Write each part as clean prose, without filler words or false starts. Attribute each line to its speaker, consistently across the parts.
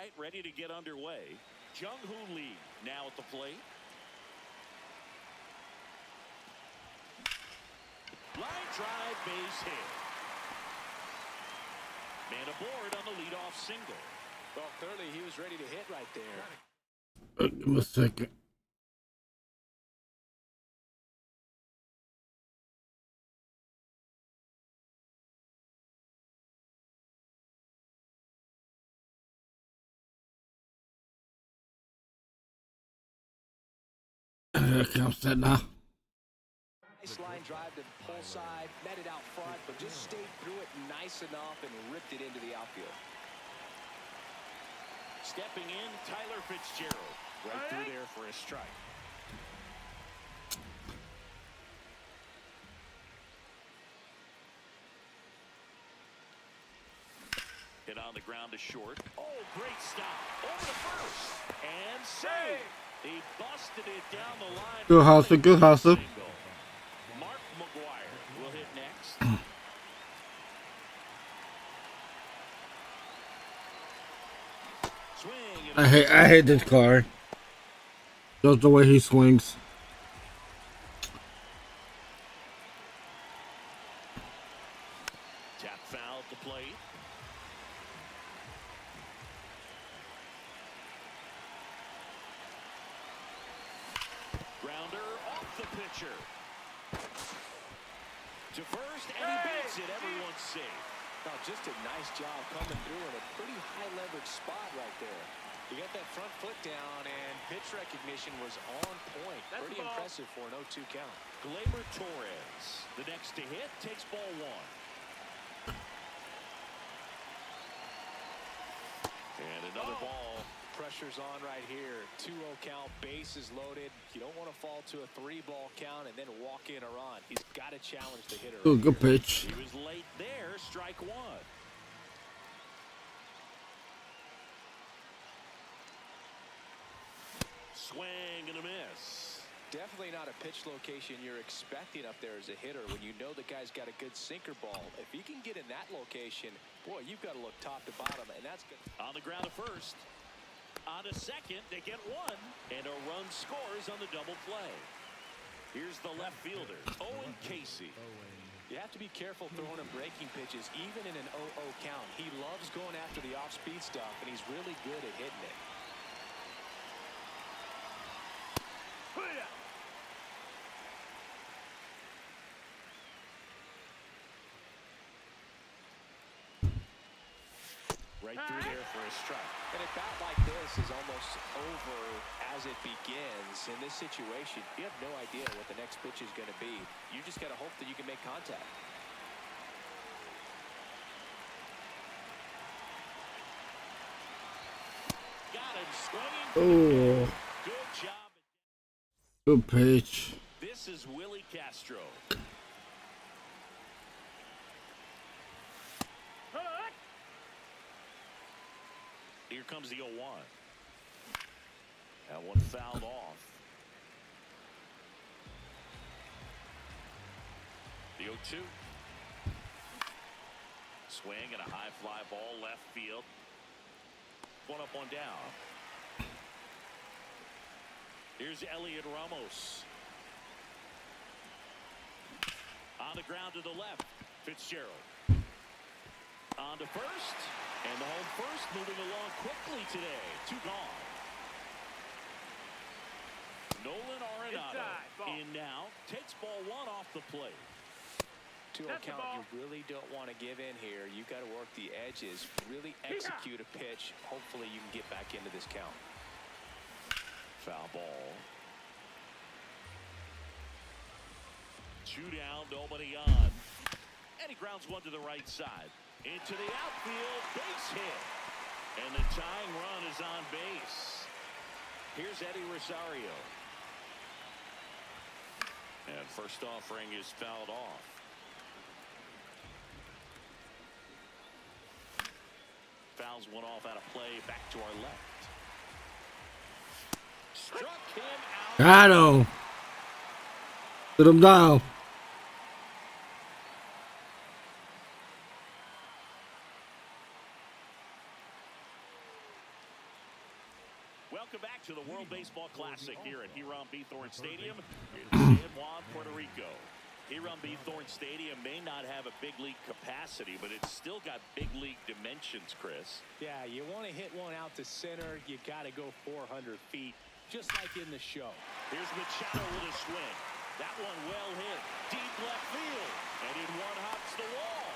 Speaker 1: right, ready to get underway. Jung-Hoo Lee now at the plate. Line drive, base hit. Man aboard on the leadoff single.
Speaker 2: Well, clearly he was ready to hit right there.
Speaker 3: Give me a second. I'm set now.
Speaker 2: Nice line drive to the pull side, met it out front, but just stayed through it nice enough and ripped it into the outfield.
Speaker 1: Stepping in, Tyler Fitzgerald. Right through there for a strike. Hit on the ground to short. Oh, great stop. Over to first. And save. He busted it down the line.
Speaker 3: Good hustle, good hustle.
Speaker 1: Mark McGuire will hit next. Swing.
Speaker 3: I hate this car. Just the way he swings.
Speaker 1: Tap foul at the plate. Grounder off the pitcher. To first, and he beats it. Everyone's safe.
Speaker 2: Now, just a nice job coming through in a pretty high leverage spot right there. He got that front foot down, and pitch recognition was on point. Pretty impressive for an 0-2 count.
Speaker 1: Gleyber Torres, the next to hit, takes ball one. And another ball.
Speaker 2: Pressure's on right here. 2-0 count, bases loaded. You don't want to fall to a 3-ball count and then walk in a run. He's got to challenge the hitter.
Speaker 3: Ooh, good pitch.
Speaker 1: He was late there. Strike one. Swing and a miss.
Speaker 2: Definitely not a pitch location you're expecting up there as a hitter when you know the guy's got a good sinker ball. If he can get in that location, boy, you've got to look top to bottom, and that's good.
Speaker 1: On the ground to first. On to second, they get one, and a run scores on the double play. Here's the left fielder, Owen Casey.
Speaker 2: You have to be careful throwing him breaking pitches, even in an 0-0 count. He loves going after the off-speed stuff, and he's really good at hitting it.
Speaker 1: Right through there for a strike.
Speaker 2: And a bat like this is almost over as it begins. In this situation, you have no idea what the next pitch is going to be. You just got to hope that you can make contact.
Speaker 1: Got him swinging.
Speaker 3: Oh,
Speaker 1: Good job.
Speaker 3: good pitch.
Speaker 1: This is Willie Castro. Here comes the 0-1. That one fouled off. The 0-2. Swing and a high fly ball left field. One up, one down. Here's Elliot Ramos. On the ground to the left. Fitzgerald. On to first. And the home first moving along quickly today. 2 gone. Nolan Arenado in now. Takes ball 1 off the plate.
Speaker 2: 2-0 count, you really don't want to give in here. You got to work the edges, really execute a pitch. Hopefully you can get back into this count.
Speaker 1: Foul ball. 2 down, nobody on. And he grounds one to the right side. Into the outfield, base hit. And the tying run is on base. Here's Eddie Rosario. And first offering is fouled off. Fouls one off out of play, back to our left. Struck him out.
Speaker 3: Got him. Put him down.
Speaker 1: Welcome back to the World Baseball Classic here at Hiram B. Thorne Stadium in San Juan, Puerto Rico. Hiram B. Thorne Stadium may not have a big league capacity, but it's still got big league dimensions, Chris.
Speaker 2: Yeah, you want to hit one out to center, you got to go 400 feet, just like in the show.
Speaker 1: Here's Machado with a swing. That one well hit. Deep left field. And in one hops the wall.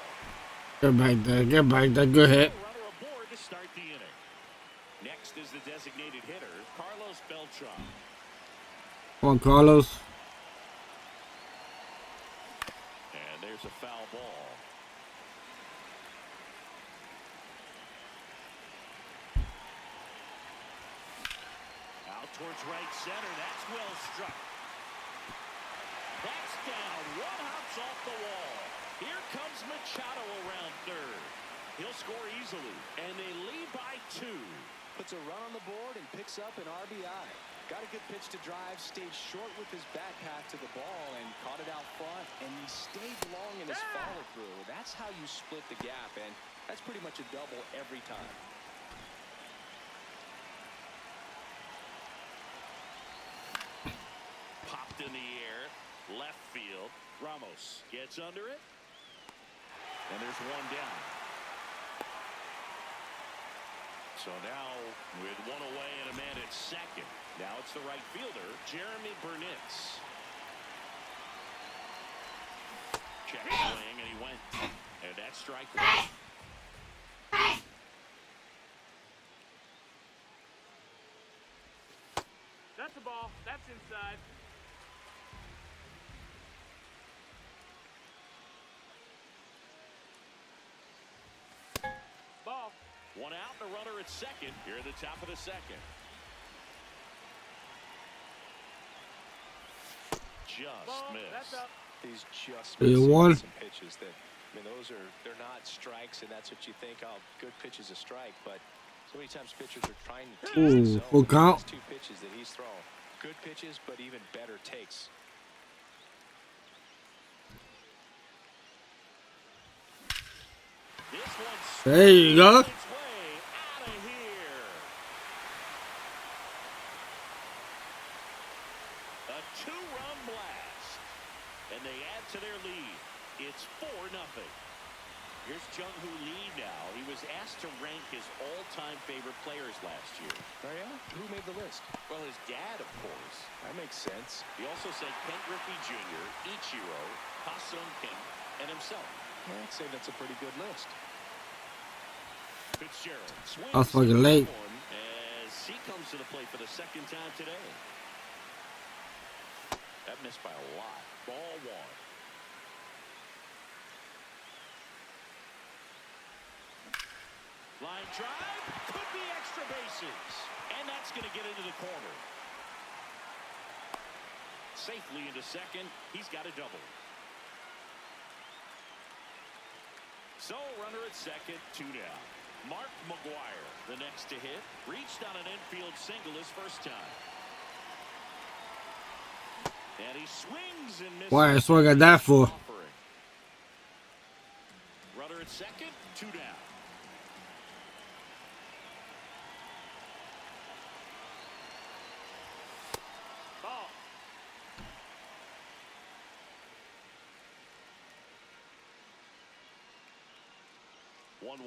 Speaker 3: Get back there. Get back there. Good hit.
Speaker 1: Runner aboard to start the inning. Next is the designated hitter, Carlos Beltran.
Speaker 3: Come on, Carlos.
Speaker 1: And there's a foul ball. Out towards right center. That's well struck. That's down. One hops off the wall. Here comes Machado around third. He'll score easily. And they lead by 2.
Speaker 2: Puts a run on the board and picks up an RBI. Got a good pitch to drive, stayed short with his back path to the ball and caught it out front, and he stayed long in his follow-through. That's how you split the gap, and that's pretty much a double every time.
Speaker 1: Popped in the air, left field. Ramos gets under it, and there's one down. So now, with one away and a man at second, now it's the right fielder, Jeremy Burnitz. Check swing, and he went. And that's strike 1.
Speaker 4: That's a ball. That's inside. Ball.
Speaker 1: One out, and a runner at second here at the top of the second. Just
Speaker 4: Ball.
Speaker 1: missed.
Speaker 4: That's up.
Speaker 2: He's just
Speaker 3: 3-1.
Speaker 2: missing some pitches that, I mean, they're not strikes, and that's what you think. Oh, good pitch is a strike, but so many times pitchers are trying to tease the zone.
Speaker 3: full count.
Speaker 2: Those 2 pitches that he's throwing, good pitches, but even better takes.
Speaker 1: This one's
Speaker 3: There you go.
Speaker 1: its way out of here. A 2-run blast. And they add to their lead. It's 4-0. Here's Jung-Hoo Lee now. He was asked to rank his all-time favorite players last year.
Speaker 2: Oh, yeah? Who made the list?
Speaker 1: Well, his dad, of course.
Speaker 2: That makes sense.
Speaker 1: He also said Ken Griffey Jr., Ichiro, Ha-Seong Kim, and himself.
Speaker 2: Yeah, I'd say that's a pretty good list.
Speaker 1: Fitzgerald swings
Speaker 3: That's fucking late.
Speaker 1: one as he comes to the plate for the second time today. That missed by a lot. Ball 1. Line drive, could be extra bases, and that's going to get into the corner. Safely into second, he's got a double. So runner at second, 2 down. Mark McGwire, the next to hit, reached on an infield single his first time. And he swings and misses.
Speaker 3: Why, that's what I got that for.
Speaker 1: Runner at second, 2 down.
Speaker 4: Ball.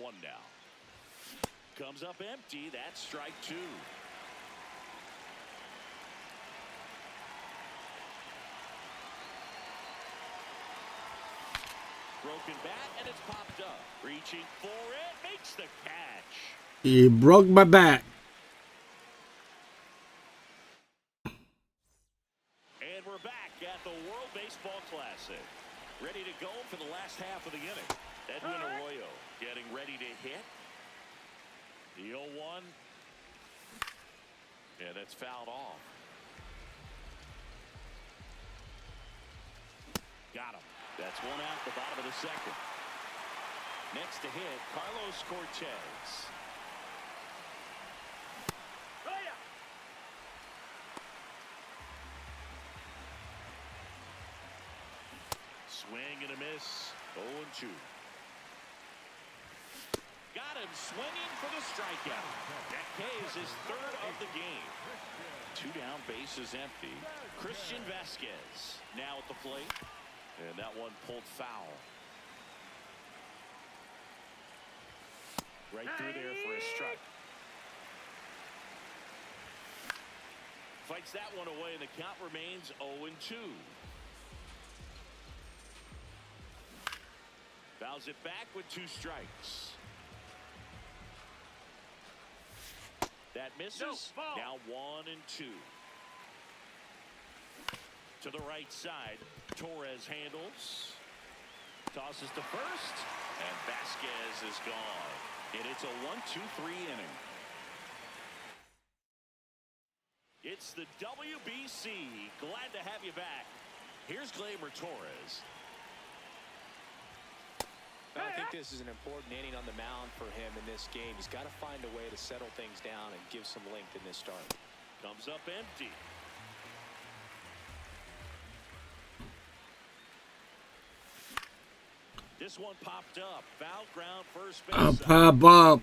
Speaker 1: One now. Comes up empty. That's strike 2. Broken bat, and it's popped up. Reaching for it, makes the catch.
Speaker 3: He broke my back.
Speaker 1: And we're back at the World Baseball Classic. Ready to go for the last half of the inning. Edwin Arroyo getting ready to hit. The 0-1. Yeah, that's fouled off. Got him. That's one out the bottom of the second. Next to hit, Carlos Cortez.
Speaker 4: Oh, yeah.
Speaker 1: Swing and a miss. 0-2. Got him swinging for the strikeout. That K is his 3rd of the game. Two down, bases empty. Christian Vasquez now at the plate. And that one pulled foul. Right through there for a strike. Fights that one away, and the count remains 0-2. Fouls it back with 2 strikes. That misses.
Speaker 4: No, ball.
Speaker 1: Now 1-2. To the right side, Torres handles. Tosses to first, and Vasquez is gone. And it's a 1-2-3 inning. It's the WBC. Glad to have you back. Here's Gleyber Torres.
Speaker 2: I think this is an important inning on the mound for him in this game. He's got to find a way to settle things down and give some length in this start.
Speaker 1: Comes up empty. This one popped up. Foul ground, first base.
Speaker 3: Pop up.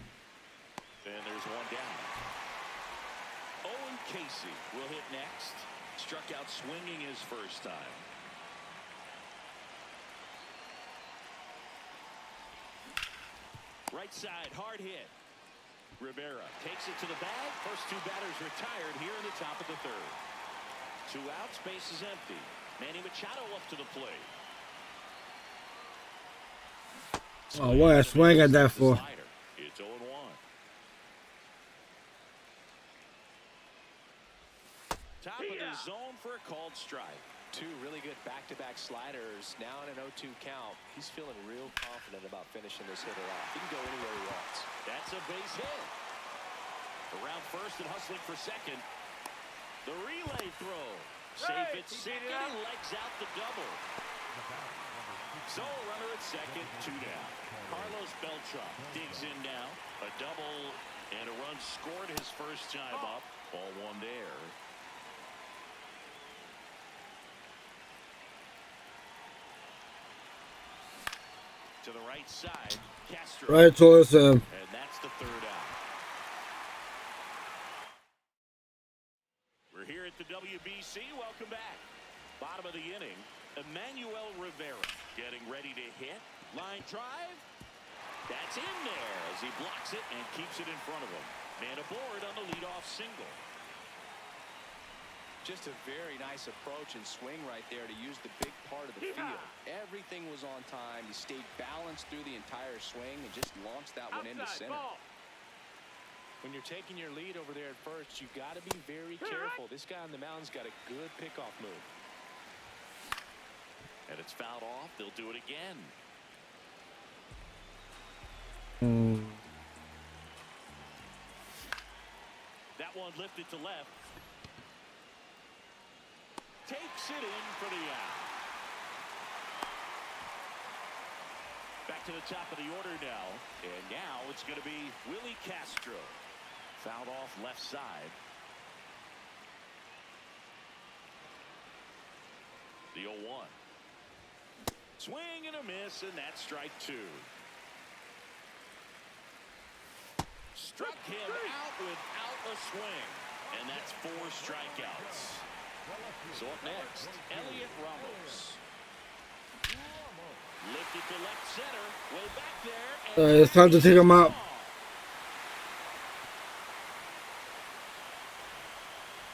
Speaker 1: And there's one down. Owen Casey will hit next. Struck out swinging his first time. Right side, hard hit. Rivera takes it to the bag. First 2 batters retired here in the top of the 3rd. 2 outs, base is empty. Manny Machado up to the plate.
Speaker 3: Oh, what a swing at that for.
Speaker 1: It's 0-1. Top of the zone for a called strike.
Speaker 2: 2 really good back-to-back sliders. Now in an 0-2 count. He's feeling real confident about finishing this hitter off. He can go anywhere he wants.
Speaker 1: That's a base hit. Around first and hustling for second. The relay throw. Safe at second. He legs out the double. So a runner at second, 2 down. Carlos Beltran digs in now. A double and a run scored his first time up. Ball 1 there. To the right side, Castro.
Speaker 3: Right towards him.
Speaker 1: And that's the 3rd out. We're here at the WBC. Welcome back. Bottom of the inning, Emmanuel Rivera getting ready to hit. Line drive. That's in there as he blocks it and keeps it in front of him. Man aboard on the leadoff single.
Speaker 2: Just a very nice approach and swing right there to use the big part of the field. Everything was on time. He stayed balanced through the entire swing and just launched that one into center.
Speaker 4: Ball.
Speaker 2: When you're taking your lead over there at first, you've got to be very careful. This guy on the mound's got a good pickoff move.
Speaker 1: And it's fouled off. They'll do it again. That one lifted to left. Takes it in for the out. Back to the top of the order now. And now it's going to be Willie Castro. Fouled off left side. The 0-1. Swing and a miss, and that's strike 2. Struck him out without a swing. And that's 4 strikeouts. So up next, Elliot Ramos. Lifted to left center. Way back there. And
Speaker 3: It's time to take him out.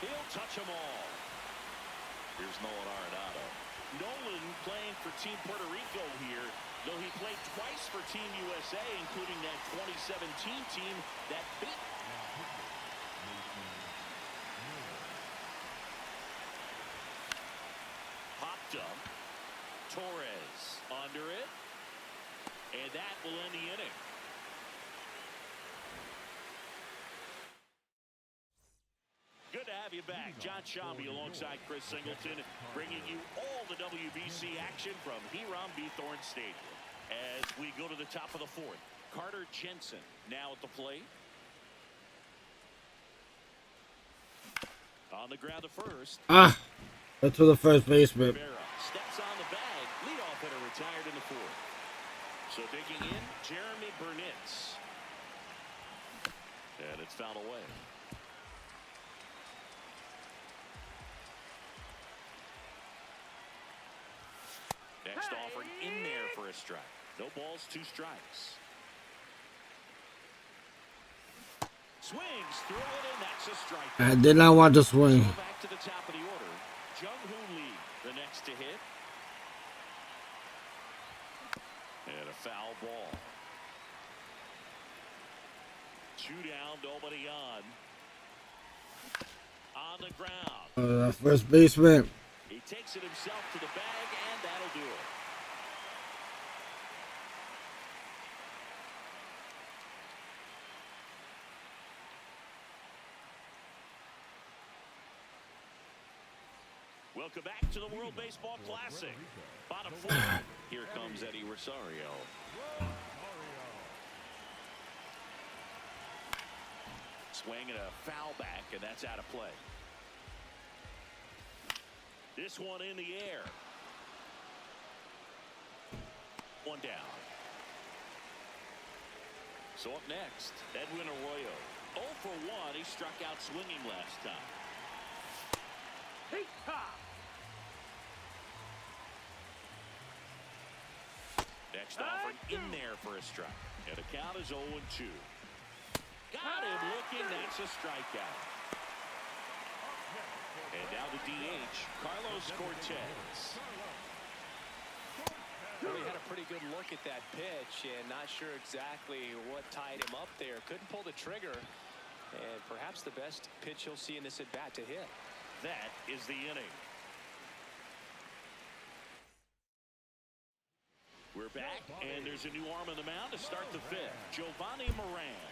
Speaker 1: He'll touch them all. Here's Nolan Arenado. Nolan playing for Team Puerto Rico here, though he played twice for Team USA, including that 2017 team that beat. Popped up. Torres under it. And that will end the inning. Good to have you back. John Shambi alongside Chris Singleton, bringing you all the WBC action from Hiram B. Thorne Stadium. As we go to the top of the 4th, Carter Jensen now at the plate. On the ground to first.
Speaker 3: That's for the first baseman.
Speaker 1: Rivera steps on the bag. Leadoff hitter retired in the 4th. So digging in, Jeremy Burnitz. And it's fouled away. Next offering in there for a strike. No balls, 2 strikes. Swings through it, and that's a strike.
Speaker 3: I did not want to swing.
Speaker 1: So back to the top of the order. Jung-Hoo Lee, the next to hit. And a foul ball. 2 down, nobody on. On the ground.
Speaker 3: First baseman.
Speaker 1: He takes it himself to the bag, and that'll do it. Welcome back to the World Baseball Classic. Bottom 4. Here comes Eddie Rosario. Swing and a foul back, and that's out of play. This one in the air. 1 down. So up next, Edwin Arroyo. 0 for 1. He struck out swinging last time.
Speaker 4: Hey, ha!
Speaker 1: Next offering in there for a strike. And the count is 0-2. Got him looking. That's a strikeout. And now the DH, Carlos Cortez.
Speaker 2: Well, he had a pretty good look at that pitch and not sure exactly what tied him up there. Couldn't pull the trigger. And perhaps the best pitch he'll see in this at-bat to hit.
Speaker 1: That is the inning. We're back, and there's a new arm on the mound to start the 5th. Giovanni Moran.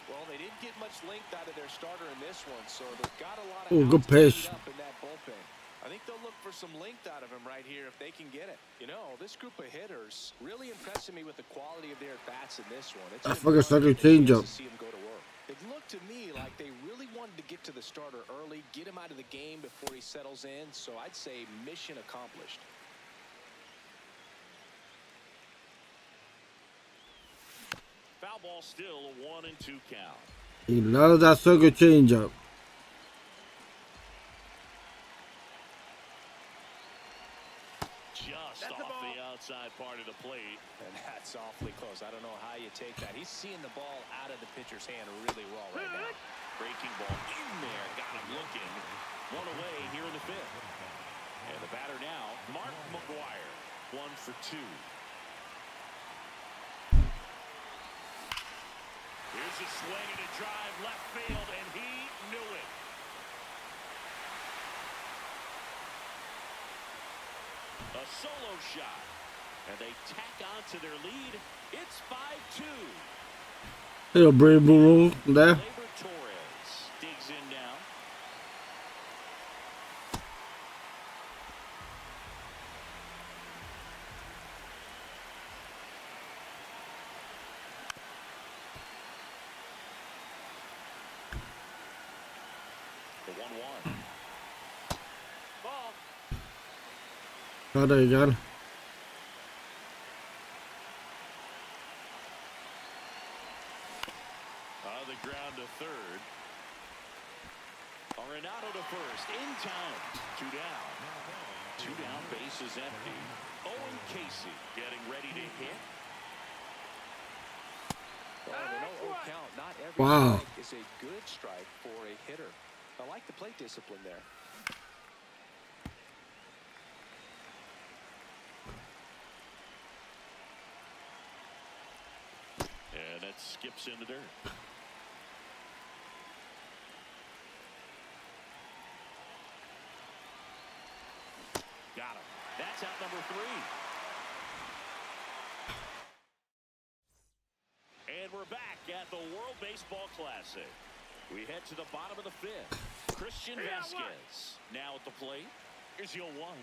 Speaker 2: Well, they didn't get much length out of their starter in this one, so they've got a lot of
Speaker 3: good pitch.
Speaker 2: up in that bullpen. I think they'll look for some length out of him right here if they can get it. You know, this group of hitters really impressing me with the quality of their bats in this one. It's
Speaker 3: I fucking started changeup.
Speaker 2: to see him go to work. It looked to me like they really wanted to get to the starter early, get him out of the game before he settles in. So I'd say mission accomplished.
Speaker 1: Foul ball still, a 1-2 count.
Speaker 3: He loves that circle changeup.
Speaker 1: Just
Speaker 4: That's
Speaker 1: off the outside part of the plate.
Speaker 2: And that's awfully close. I don't know how you take that. He's seeing the ball out of the pitcher's hand really well right now.
Speaker 1: Breaking ball in there, got him looking. 1 away here in the 5th. And the batter now, Mark McGwire. 1 for 2. Here's a swing and a drive left field, and he knew it. A solo shot, and they tack on to their lead. It's 5-2.
Speaker 3: Little brave bull there.
Speaker 1: Labor Torres digs in now. The 1-1.
Speaker 4: Ball.
Speaker 3: Got it again.
Speaker 1: On the ground to third. Arenado to first. In time. 2 down. 2 down. Base is empty. Owen Casey getting ready to hit.
Speaker 2: Well, the 0-0 count. Not every
Speaker 3: Wow.
Speaker 2: strike is a good strike for a hitter. I like the plate discipline there.
Speaker 1: And that skips in the dirt. Got him. That's out number 3. And we're back at the World Baseball Classic. We head to the bottom of the 5th. Christian Vasquez now at the plate. Here's the 0-1.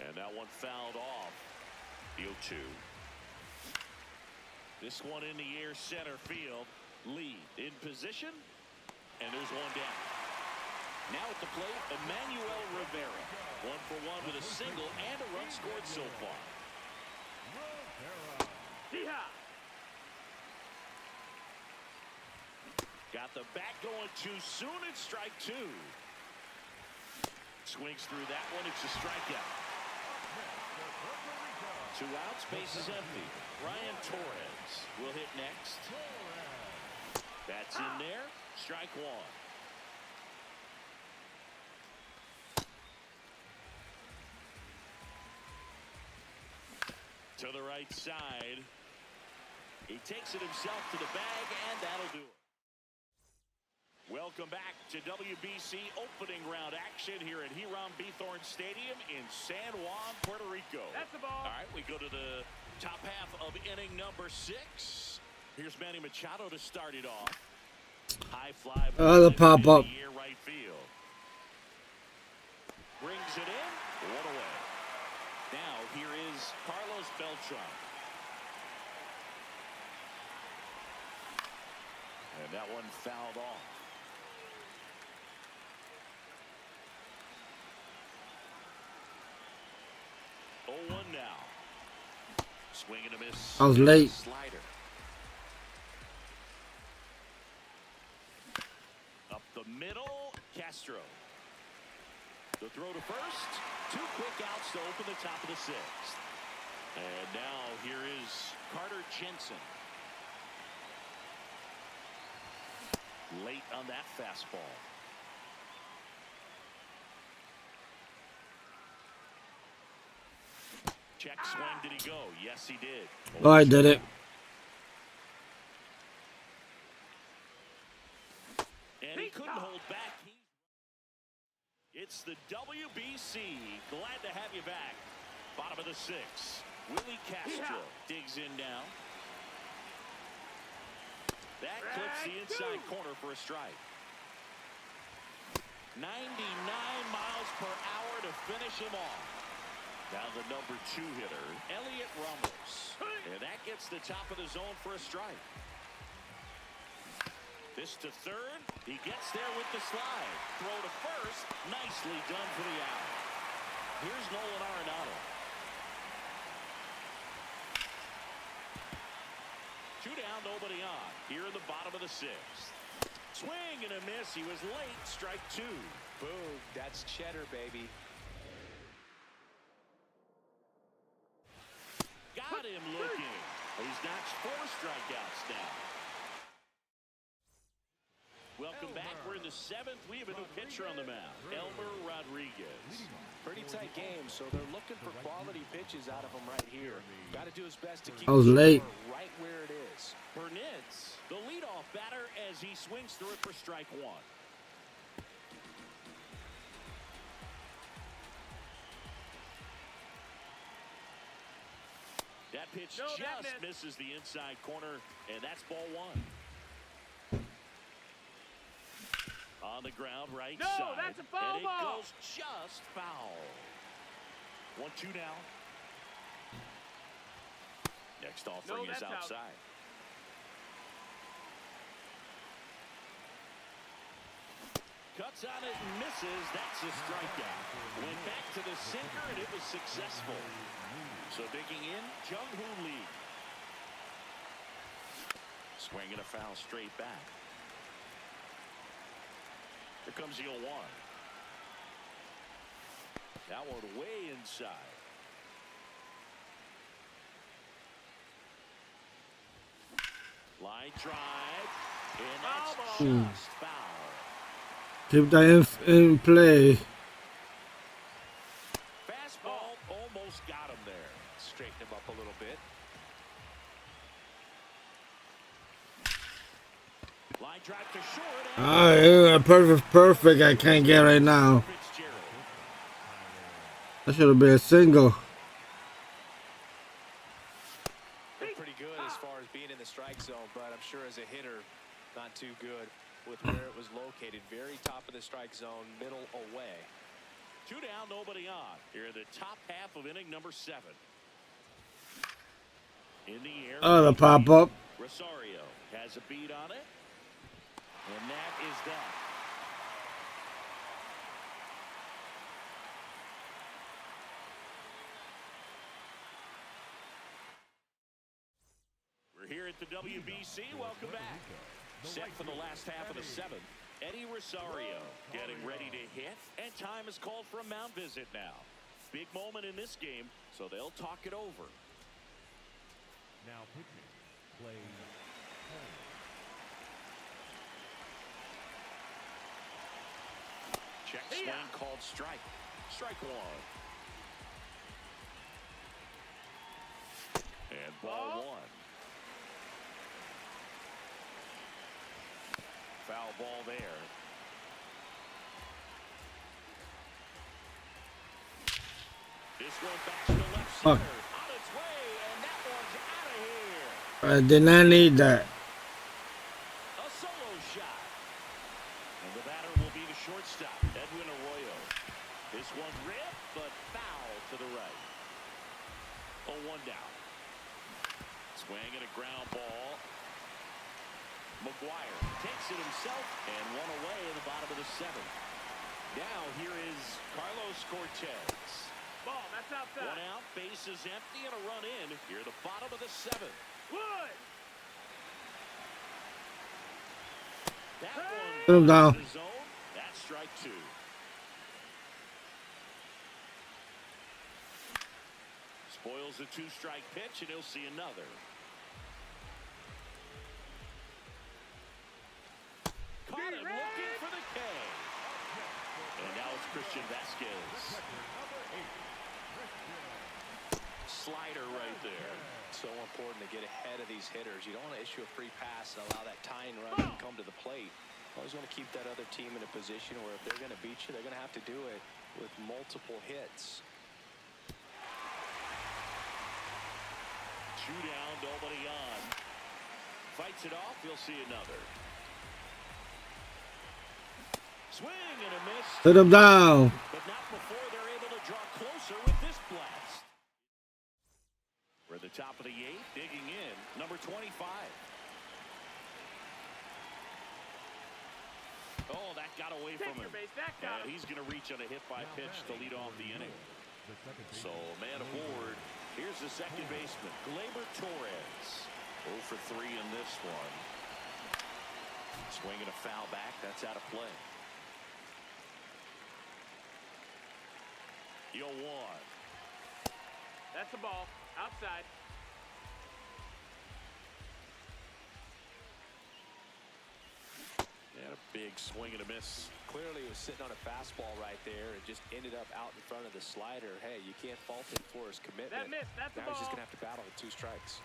Speaker 1: And that one fouled off. The 0-2. This one in the air, center field. Lee in position. And there's 1 down. Now at the plate, Emmanuel Rivera. 1 for 1 with a single and a run scored so far.
Speaker 4: Yeehaw!
Speaker 1: Got the bat going too soon. It's strike 2. Swings through that one. It's a strikeout. 2 outs, base is empty. Ryan Torres will hit next. That's in there. Strike one. To the right side. He takes it himself to the bag, and that'll do it. Welcome back to WBC opening round action here at Hiram Bithorn Stadium in San Juan, Puerto Rico.
Speaker 4: That's the ball.
Speaker 1: All right, we go to the top half of inning number 6. Here's Manny Machado to start it off. High fly.
Speaker 3: The pop up.
Speaker 1: Right field. Brings it in. One away. Now here is Carlos Beltran. And that one fouled off. Oh, 1 now. Swing and a miss.
Speaker 3: I was late.
Speaker 1: Slider. Up the middle, Castro. The throw to first. 2 quick outs to open the top of the 6th. And now here is Carter Jensen. Late on that fastball. Check swing. Did he go? Yes, he did.
Speaker 3: Oh, I did it.
Speaker 1: And he couldn't hold back. It's the WBC. Glad to have you back. Bottom of the 6th. Willie Castro digs in now. That clips the inside corner for a strike. 99 miles per hour to finish him off. Now the number 2 hitter, Elliot Ramos. And that gets the top of the zone for a strike. This to third. He gets there with the slide. Throw to first. Nicely done for the out. Here's Nolan Arenado. 2 down, nobody on. Here in the bottom of the 6th. Swing and a miss. He was late. Strike 2.
Speaker 2: Boom. That's cheddar, baby.
Speaker 1: Got him looking. He's notched 4 strikeouts now. Welcome back. We're in the 7th. We have a new pitcher on the mound, Elmer Rodriguez.
Speaker 2: Pretty tight game, so they're looking for quality pitches out of him right here. Got to do his best to keep
Speaker 3: I was
Speaker 2: the
Speaker 3: late.
Speaker 2: score right where it is.
Speaker 1: Burnitz, the leadoff batter, as he swings through it for strike 1. That pitch just misses the inside corner, and that's ball 1. On the ground, right side.
Speaker 4: No, that's a foul
Speaker 1: and it
Speaker 4: ball.
Speaker 1: goes just foul. 1-2 now. Next offering is outside. Cuts on it and misses. That's a strikeout. Went back to the sinker, and it was successful. So digging in, Jung-Hoo Lee. Swinging a foul straight back. Here comes the 0-1. That one way inside. Line drive. And that's just foul.
Speaker 3: Keep that in play.
Speaker 1: Fastball almost got him there.
Speaker 2: Straighten him up a little bit.
Speaker 1: Line drive to short.
Speaker 3: Perfect. I can't get right now. That should have been a single.
Speaker 2: They're pretty good as far as being in the strike zone, but I'm sure as a hitter, not too good with where it was located. Very top of the strike zone, middle away.
Speaker 1: 2 down, nobody on. Here in the top half of inning number 7. In the air.
Speaker 3: The pop up.
Speaker 1: Rosario has a beat on it. And that is that. We're here at the WBC. Welcome back. Set for the last half of the 7th. Eddie Rosario getting ready to hit. And time is called for a mound visit now. Big moment in this game, so they'll talk it over.
Speaker 5: Now pitching. Play home.
Speaker 1: Check swing called strike. Strike one. And ball one. Foul ball there. This one back to the left center. On its way, and that one's out of here.
Speaker 3: I did not need that.
Speaker 1: A solo shot. And the batter will be the shortstop, Edwin Arroyo. This one ripped, but foul to the right. 0-1 down. Swing and a ground ball. McGuire takes it himself and one away in the bottom of the seventh. Now here is Carlos Cortez.
Speaker 4: Ball, that's outside.
Speaker 1: One out, base is empty, and a run in here at the bottom of the seventh.
Speaker 4: Wood.
Speaker 1: That
Speaker 3: Put him
Speaker 1: one
Speaker 3: down.
Speaker 1: in the zone. That's strike two. Spoils the two-strike pitch, and he'll see another. Caught him looking for the K. And now it's Christian Vasquez. Slider right there.
Speaker 2: So important to get ahead of these hitters. You don't want to issue a free pass and allow that tying run to come to the plate. Always want to keep that other team in a position where if they're going to beat you, they're going to have to do it with multiple hits.
Speaker 1: Two down, nobody on. Fights it off, he'll see another. Swing and a miss.
Speaker 3: Put him down.
Speaker 1: But not before they're able to draw closer with this blast. We're at the top of the eighth, digging in, number 25. Oh, that got away from him.
Speaker 4: Base, that got
Speaker 1: And
Speaker 4: him.
Speaker 1: he's going to reach on a hit by pitch to lead off the inning. So, man aboard. Here's the second baseman, Gleyber Torres. 0 for 3 in this one. Swinging a foul back. That's out of play. 0-1.
Speaker 4: That's the ball. Outside.
Speaker 1: And a big swing and a miss.
Speaker 2: Clearly he was sitting on a fastball right there and just ended up out in front of the slider. Hey, you can't fault him for his commitment.
Speaker 4: That miss, that's the
Speaker 2: now he's just
Speaker 4: ball.
Speaker 2: going to have to battle with two strikes.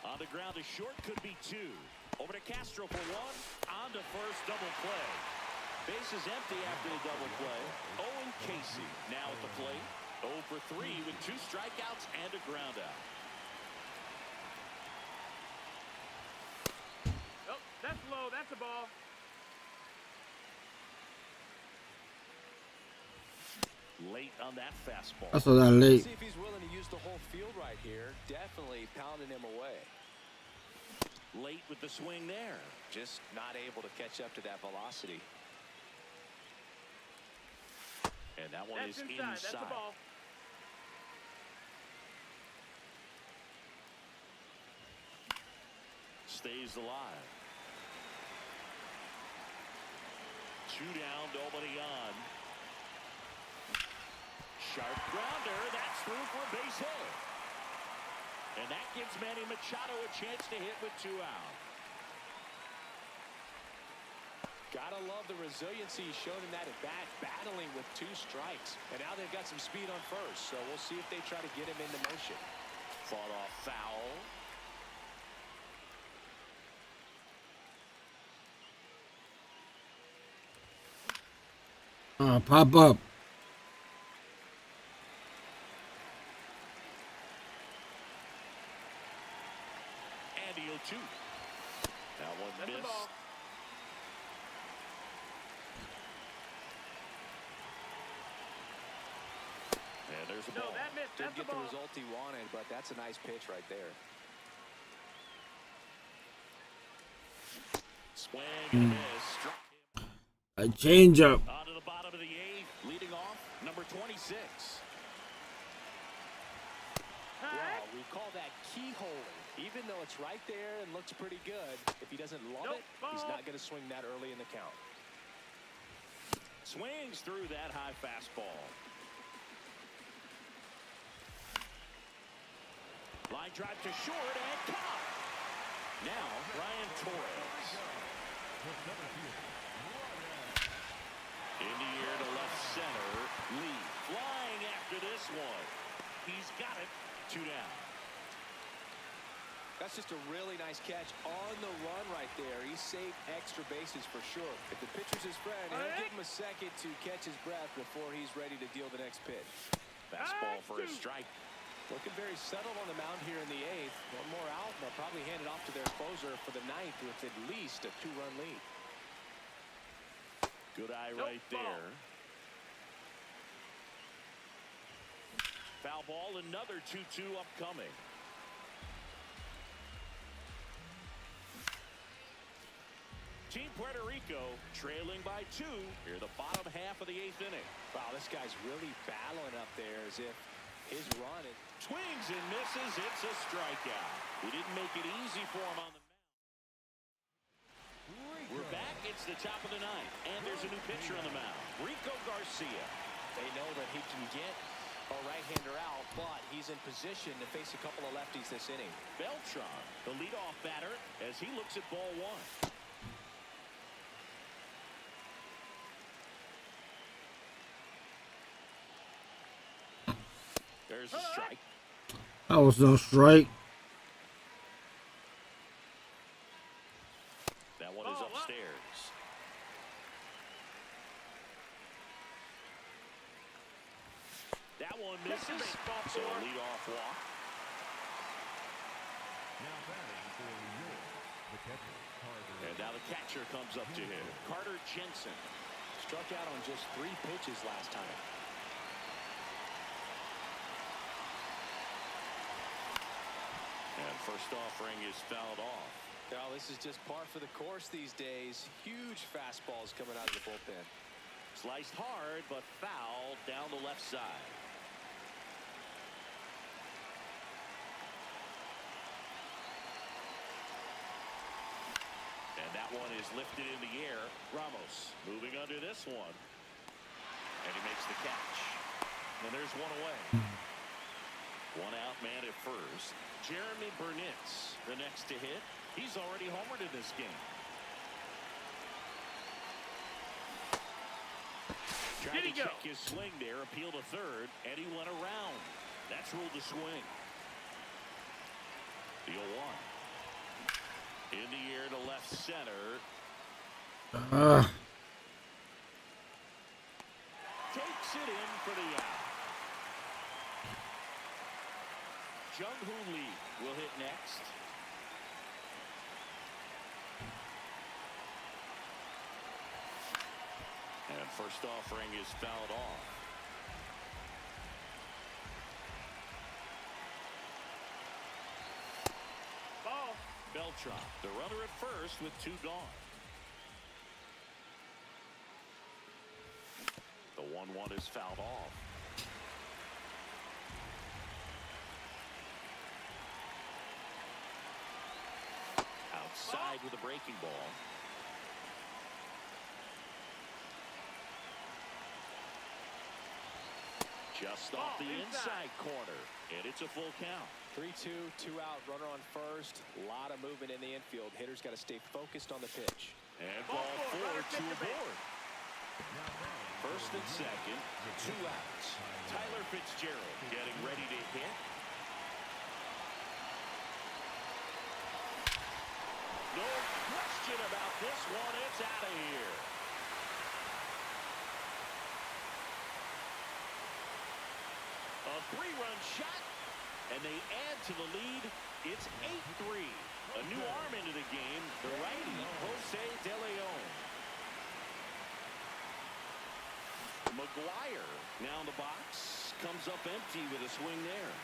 Speaker 1: On the ground to short, could be two. Over to Castro for one. On to first, double play. Base is empty after the double play. Owen Casey now at the plate. 0 for 3 with 2 strikeouts and a ground out.
Speaker 4: Oh, that's low. That's a ball.
Speaker 1: Late on that fastball.
Speaker 3: That's what I late.
Speaker 2: See if he's willing to use the whole field right here. Definitely pounding him away.
Speaker 1: Late with the swing there.
Speaker 2: Just not able to catch up to that velocity.
Speaker 1: And that one
Speaker 4: That's
Speaker 1: is
Speaker 4: inside. That's the ball.
Speaker 1: Stays alive. 2 down, nobody on. Sharp grounder. That's through for a base hit. And that gives Manny Machado a chance to hit with 2 out.
Speaker 2: Gotta love the resiliency he showed in that at bat, battling with 2 strikes. And now they've got some speed on first, so we'll see if they try to get him into motion.
Speaker 1: Fought off foul.
Speaker 3: Pop up.
Speaker 1: And the 0-2. That one
Speaker 4: That's the
Speaker 1: missed.
Speaker 4: ball.
Speaker 1: And there's a
Speaker 4: No,
Speaker 1: ball.
Speaker 4: that missed.
Speaker 2: Didn't
Speaker 4: That's the
Speaker 2: get the
Speaker 4: ball.
Speaker 2: result he wanted, but that's a nice pitch right there.
Speaker 1: Swing and a miss. Struck him.
Speaker 3: A change up.
Speaker 1: On to the bottom of the 8th. Leading off, number 26.
Speaker 2: Wow, we call that keyhole. Even though it's right there and looks pretty good, if he doesn't love
Speaker 4: Nope,
Speaker 2: it, he's
Speaker 4: ball.
Speaker 2: not going to swing that early in the count.
Speaker 1: Swings through that high fastball. Line drive to short and caught. Now, Brian Torres. In the air to left center. Lee flying after this one. He's got it. 2 down.
Speaker 2: That's just a really nice catch on the run right there. He saved extra bases for sure. If the pitcher's his friend, he'll give him a second to catch his breath before he's ready to deal the next pitch.
Speaker 1: Fastball for a strike.
Speaker 2: Looking very settled on the mound here in the 8th. One more out, and they'll probably hand it off to their closer for the 9th with at least a 2-run lead.
Speaker 1: Good eye right there. Foul ball, another 2-2 upcoming. Team Puerto Rico trailing by 2 here the bottom half of the 8th inning.
Speaker 2: Wow, this guy's really battling up there as if his run is...
Speaker 1: Swings and misses. It's a strikeout. He didn't make it easy for him on the mound. We're back. It's the top of the 9th, and there's a new pitcher on the mound, Rico Garcia.
Speaker 2: They know that he can get a right-hander out, but he's in position to face a couple of lefties this inning.
Speaker 1: Beltran, the leadoff batter, as he looks at ball 1. There's a strike.
Speaker 3: That was no strike.
Speaker 1: That one is upstairs. That one misses. So a leadoff walk.
Speaker 5: Now batting for New York, the catcher, Carter.
Speaker 1: And now the catcher comes up to him, Carter Jensen.
Speaker 2: Struck out on just 3 pitches last time.
Speaker 1: And first offering is fouled off.
Speaker 2: Well, this is just par for the course these days. Huge fastballs coming out of the bullpen.
Speaker 1: Sliced hard, but fouled down the left side. And that one is lifted in the air. Ramos moving under this one. And he makes the catch. And there's one away. One out man at first. Jeremy Burnitz, the next to hit. He's already homered in this game. Tried to check his swing there, appeal to third, and he went around. That's ruled a swing. The 0-1. In the air to left center. Takes it in for the out. Jung-Hoo Lee will hit next. And first offering is fouled off.
Speaker 4: Ball.
Speaker 1: Beltran, the runner at first with 2 gone. The 1-1 is fouled off. Outside with a breaking ball. Just off the inside corner, and it's a full count.
Speaker 2: 3-2, 2 out, runner on first. A lot of movement in the infield. Hitter's got to stay focused on the pitch.
Speaker 1: And ball 4 to aboard. First and second, 2 outs. Tyler Fitzgerald getting ready to hit. No question about this one. It's out of here. A 3-run shot, and they add to the lead. It's 8-3. A new arm into the game, the righty, Jose De Leon. McGuire now in the box, comes up empty with a swing there.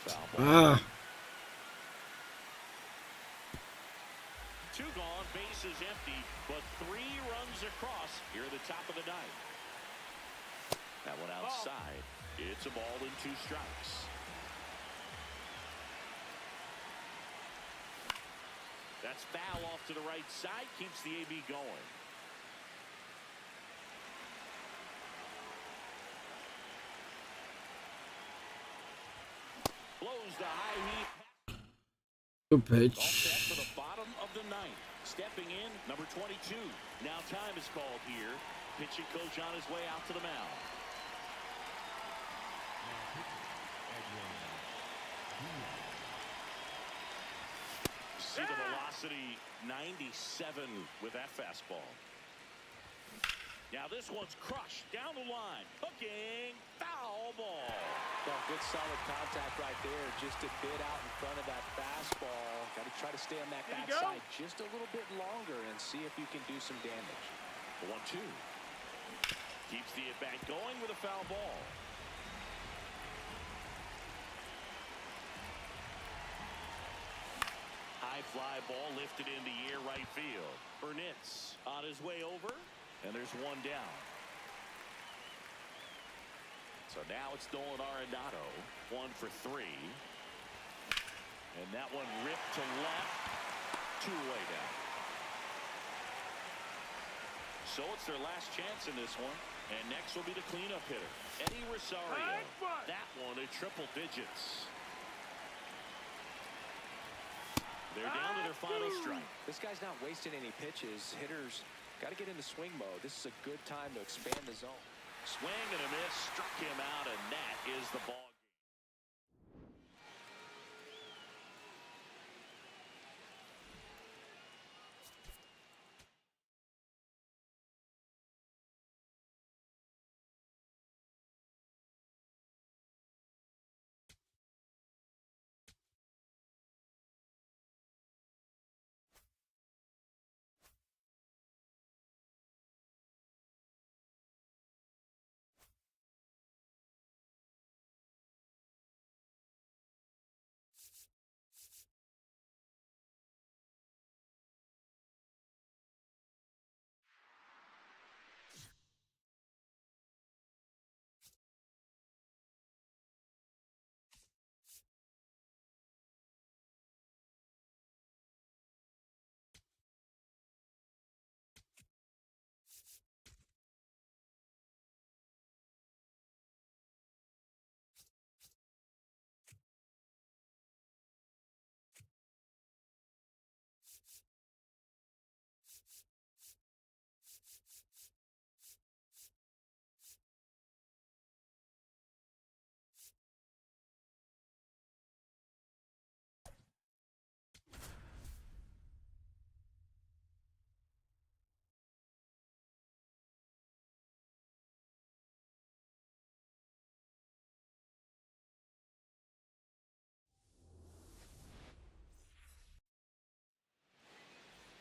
Speaker 1: Foul ball. 2 gone, bases empty, but 3 runs across here at the top of the 9th. That one outside. It's a ball and 2 strikes. That's foul off to the right side, keeps the AB going. throws the high heat.
Speaker 3: Good
Speaker 1: All set for
Speaker 3: pitch.
Speaker 1: the bottom of the ninth. Stepping in, number 22. Now time is called here. Pitching coach on his way out to the mound.
Speaker 5: Now pitching, Edwin Diaz.
Speaker 1: See the velocity, 97 with that fastball. Now this one's crushed down the line. Hooking, foul ball.
Speaker 2: Well, good solid contact right there. Just a bit out in front of that fastball. Got to try to stay on that
Speaker 4: Did he go?
Speaker 2: backside just a little bit longer and see if you can do some damage.
Speaker 1: 1-2. Keeps the at-bat going with a foul ball. High fly ball lifted in the air right field. Burnitz on his way over, and there's one down. So now it's Nolan Arenado, 1 for 3. And that one ripped to left, 2 away down. So it's their last chance in this one. And next will be the cleanup hitter, Eddie Rosario.
Speaker 4: High five.
Speaker 1: That one at triple digits. They're down to their final strike.
Speaker 2: This guy's not wasting any pitches. Hitters got to get into swing mode. This is a good time to expand the zone.
Speaker 1: Swing and a miss, struck him out, and that is the ball.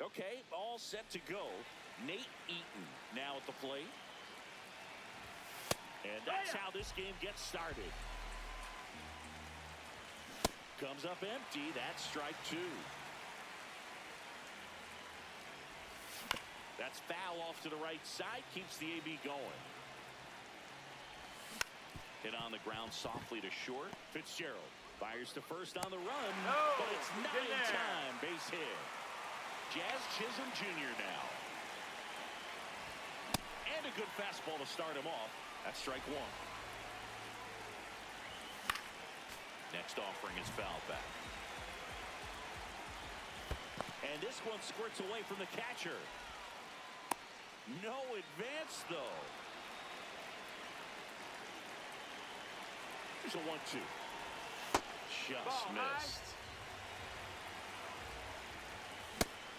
Speaker 1: Okay, all set to go. Nate Eaton now at the plate. And that's how this game gets started. Comes up empty. That's strike 2. That's foul off to the right side. Keeps the AB going. Hit on the ground softly to short. Fitzgerald fires to first on the run.
Speaker 4: No,
Speaker 1: But it's
Speaker 4: he's
Speaker 1: not
Speaker 4: in
Speaker 1: in
Speaker 4: there.
Speaker 1: time. Base hit. Jazz Chisholm Jr. now. And a good fastball to start him off. That's strike 1. Next offering is foul back. And this one squirts away from the catcher. No advance, though. Here's a 1-2. Just
Speaker 4: Ball high.
Speaker 1: missed.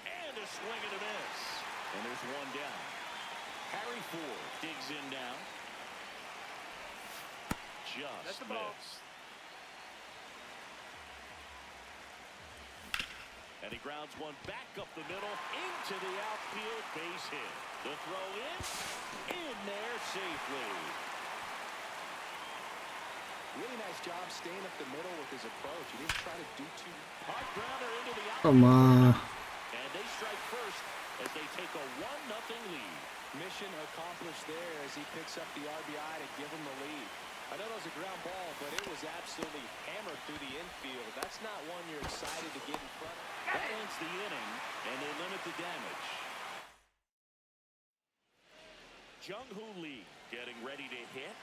Speaker 1: And a swing and a miss. And there's one down. Harry Ford digs in now.
Speaker 4: That's
Speaker 1: Just
Speaker 4: the ball.
Speaker 1: missed. And he grounds one back up the middle into the outfield, base hit. The throw in there safely.
Speaker 2: Really nice job staying up the middle with his approach. He didn't try to do too.
Speaker 1: Hard grounder into the outfield.
Speaker 3: Come on.
Speaker 1: And they strike first as they take a 1-0 lead.
Speaker 2: Mission accomplished there as he picks up the RBI to give him the lead. I know it was a ground ball, but it was absolutely hammered through the infield. That's not one you're excited to get in front of.
Speaker 1: That ends the inning, and they limit the damage. Jung-Hoo Lee getting ready to hit.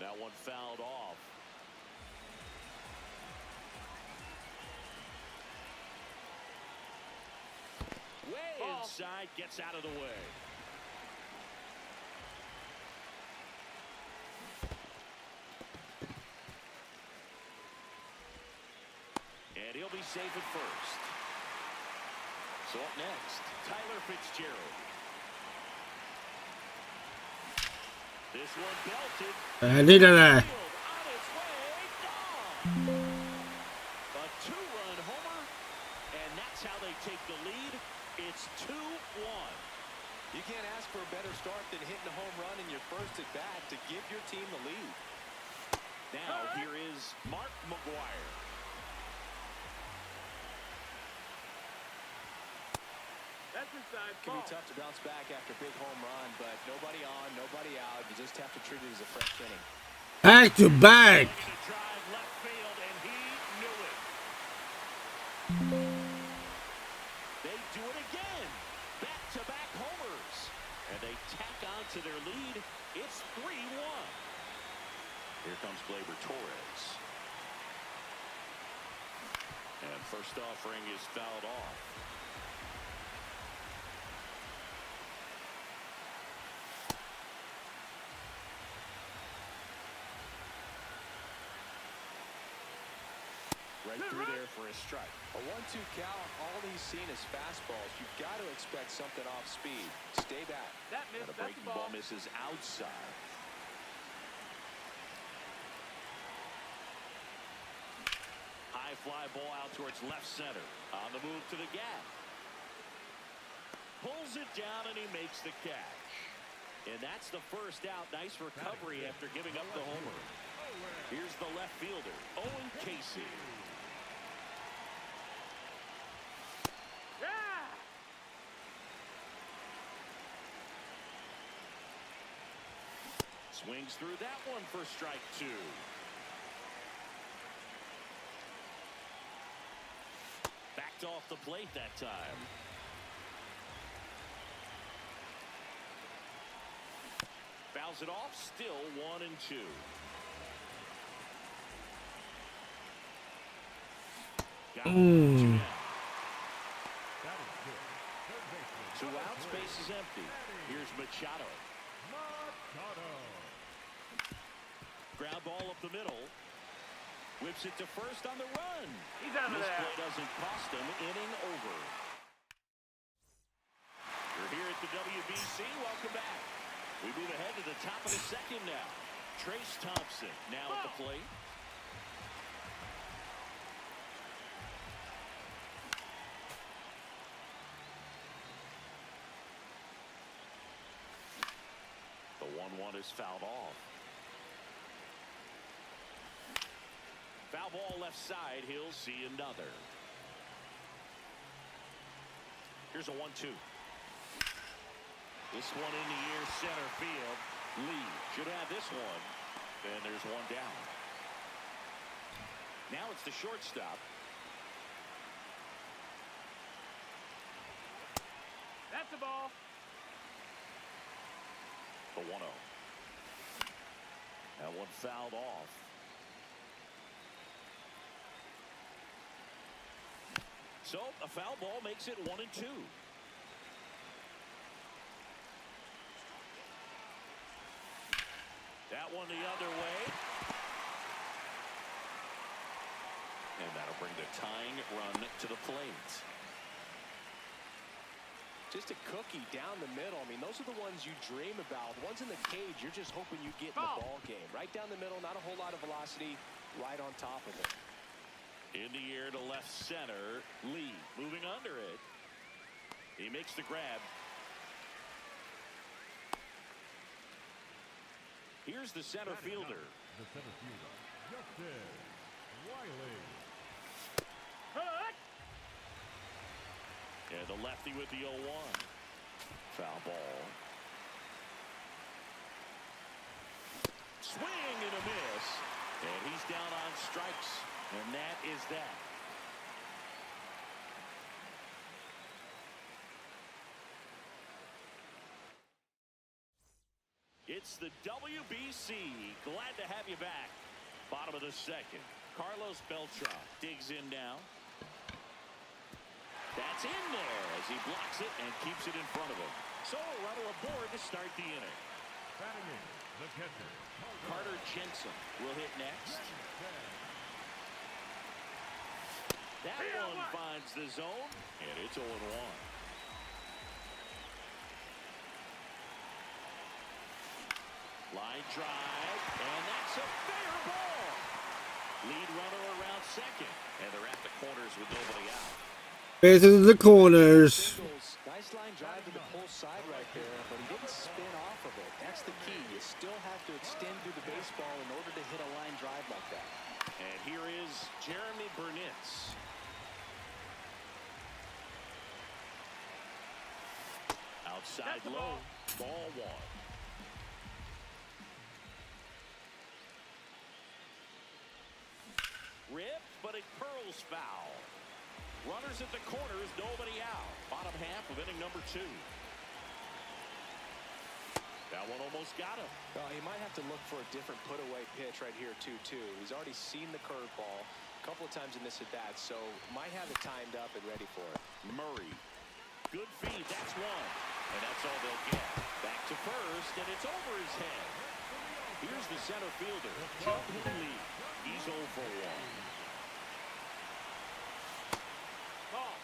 Speaker 1: And that one fouled off. Way
Speaker 4: Ball.
Speaker 1: inside, gets out of the way. And he'll be safe at first. So up next, Tyler Fitzgerald. This one belted.
Speaker 3: Needed that.
Speaker 1: Field on its way, gone. A two-run homer, and that's how they take the lead. It's 2-1.
Speaker 2: You can't ask for a better start than hitting a home run in your first at bat to give your team the lead.
Speaker 1: Now here is Mark McGwire.
Speaker 4: That's inside.
Speaker 2: Can
Speaker 4: Ball.
Speaker 2: be tough to bounce back after a big home run, but nobody on, nobody out. You just have to treat it as a fresh inning.
Speaker 3: Back to back.
Speaker 1: Looking to drive left field, and he knew it. They do it again. Back-to-back homers. And they tack on to their lead. It's 3-1. Here comes Gleyber Torres. And first offering is fouled off. Right through there for a strike.
Speaker 2: A 1-2 count, all he's seen is fastballs. You've got to expect something off speed. Stay back.
Speaker 4: That
Speaker 1: And
Speaker 4: missed.
Speaker 1: a
Speaker 4: That's
Speaker 1: breaking
Speaker 4: the
Speaker 1: ball
Speaker 4: ball.
Speaker 1: misses outside. High fly ball out towards left center. On the move to the gap. Pulls it down and he makes the catch. And that's the first out. Nice recovery after giving up the homer. Here's the left fielder, Owen Casey.
Speaker 4: Yeah.
Speaker 1: Swings through that one for strike 2. Backed off the plate that time. Fouls it off, still 1-2. Got it. 2 down.
Speaker 5: That is good. Third baseman.
Speaker 1: 2 out, space is empty. Here's Machado.
Speaker 5: Machado.
Speaker 1: Ground ball up the middle. Whips it to first on the run.
Speaker 4: He's out of
Speaker 1: This
Speaker 4: there.
Speaker 1: play doesn't cost him. Inning over. You're here at the WBC. Welcome back. We move ahead to the top of the second now. Trace Thompson now at the plate. The 1-1 is fouled off. Foul ball left side. He'll see another. Here's a 1-2. This one in the air, center field. Lee should have this one. And there's one down. Now it's the shortstop.
Speaker 4: That's the ball.
Speaker 1: The 1-0. That one fouled off. So a foul ball makes it 1-2. That one the other way. And that'll bring the tying run to the plate.
Speaker 2: Just a cookie down the middle. I mean, those are the ones you dream about. The ones in the cage, you're just hoping you get in the ball game. Right down the middle, not a whole lot of velocity, right on top of it.
Speaker 1: In the air to left center. Lee moving under it. He makes the grab. Here's the center fielder.
Speaker 5: The center fielder, Justin Riley.
Speaker 4: Hook.
Speaker 1: And the lefty with the 0-1. Foul ball. Swing and a miss. And he's down on strikes. And that is that. It's the WBC. Glad to have you back. Bottom of the second. Carlos Beltran digs in now. That's in there as he blocks it and keeps it in front of him. So a runner aboard to start the inning.
Speaker 5: Batting in, the catcher,
Speaker 1: Carter Jensen will hit next. That one finds the zone, and it's 0-1. Line drive, and that's a fair ball. Lead runner around second, and they're at the corners with nobody out.
Speaker 3: Bases in the corners.
Speaker 2: Singles. Nice line drive to the pull side right there, but he didn't spin off of it. That's the key. You still have to extend through the baseball in order to hit a line drive like that.
Speaker 1: And here is Jeremy Burnitz. Outside low, ball one. Ripped, but it curls foul. Runners at the corners, nobody out. Bottom half of inning number 2. That one almost got him.
Speaker 2: Well, he might have to look for a different put-away pitch right here, 2-2. He's already seen the curveball a couple of times in this at-bat, so might have it timed up and ready for it.
Speaker 1: Murray. Good feed, that's one. And that's all they'll get. Back to first, and it's over his head. Here's the center fielder, Joe Healy. He's 0 for 1.
Speaker 4: Ball.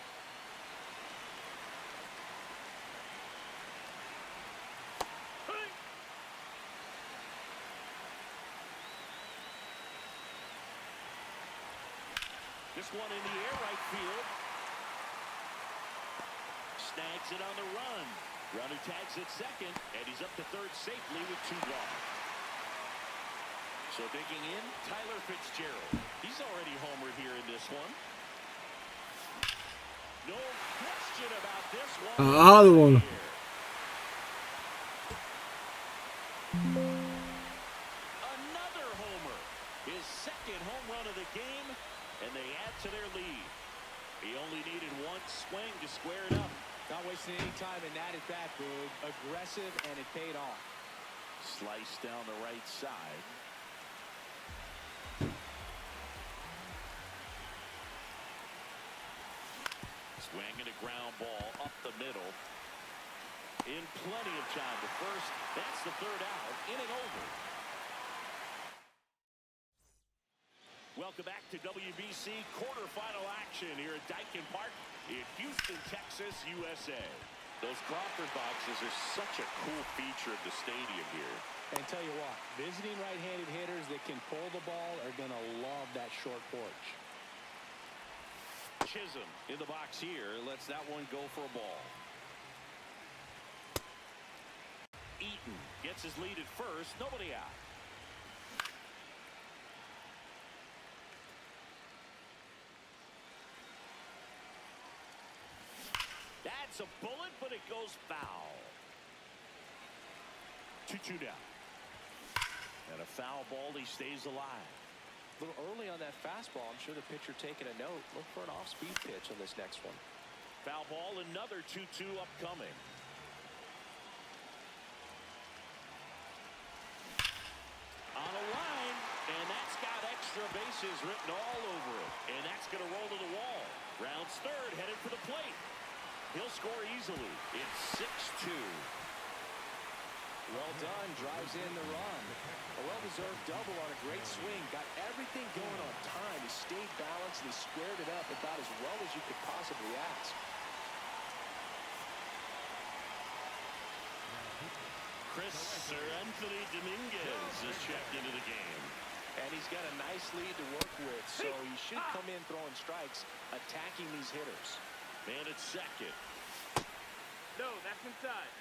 Speaker 1: This one in the air, right field. Snags it on the run. Runner tags at second, and he's up to third safely with 2 gone. So digging in, Tyler Fitzgerald. He's already homered here in this one. No question about this one.
Speaker 3: Another one.
Speaker 1: Another homer. His second home run of the game, and they add to their lead. He only needed one swing to square it up.
Speaker 2: Not wasting any time in that at-bat, Boog. Aggressive, and it paid off.
Speaker 1: Slice down the right side. Swinging a ground ball up the middle. In plenty of time to first. That's the third out. Inning over. Welcome back to WBC quarterfinal action here at Daikin Park in Houston, Texas, USA. Those Crawford boxes are such a cool feature of the stadium here.
Speaker 2: And tell you what, visiting right-handed hitters that can pull the ball are going to love that short porch.
Speaker 1: Chisholm in the box here lets that one go for a ball. Eaton gets his lead at first, nobody out. That's a bullet, but it goes foul. 2-2 down. And a foul ball, he stays alive.
Speaker 2: A little early on that fastball. I'm sure the pitcher taking a note. Look for an off-speed pitch on this next one.
Speaker 1: Foul ball, another 2-2 upcoming. On a line, and that's got extra bases written all over it. And that's going to roll to the wall. Rounds third, headed for the plate. He'll score easily. It's 6-2.
Speaker 2: Well done. Drives in the run. A well-deserved double on a great swing. Got everything going on time. He stayed balanced and he squared it up about as well as you could possibly ask.
Speaker 1: Sir Anthony Dominguez is checked into the game.
Speaker 2: And he's got a nice lead to work with, so he should come in throwing strikes, attacking these hitters.
Speaker 1: Man at second.
Speaker 4: No, that's inside.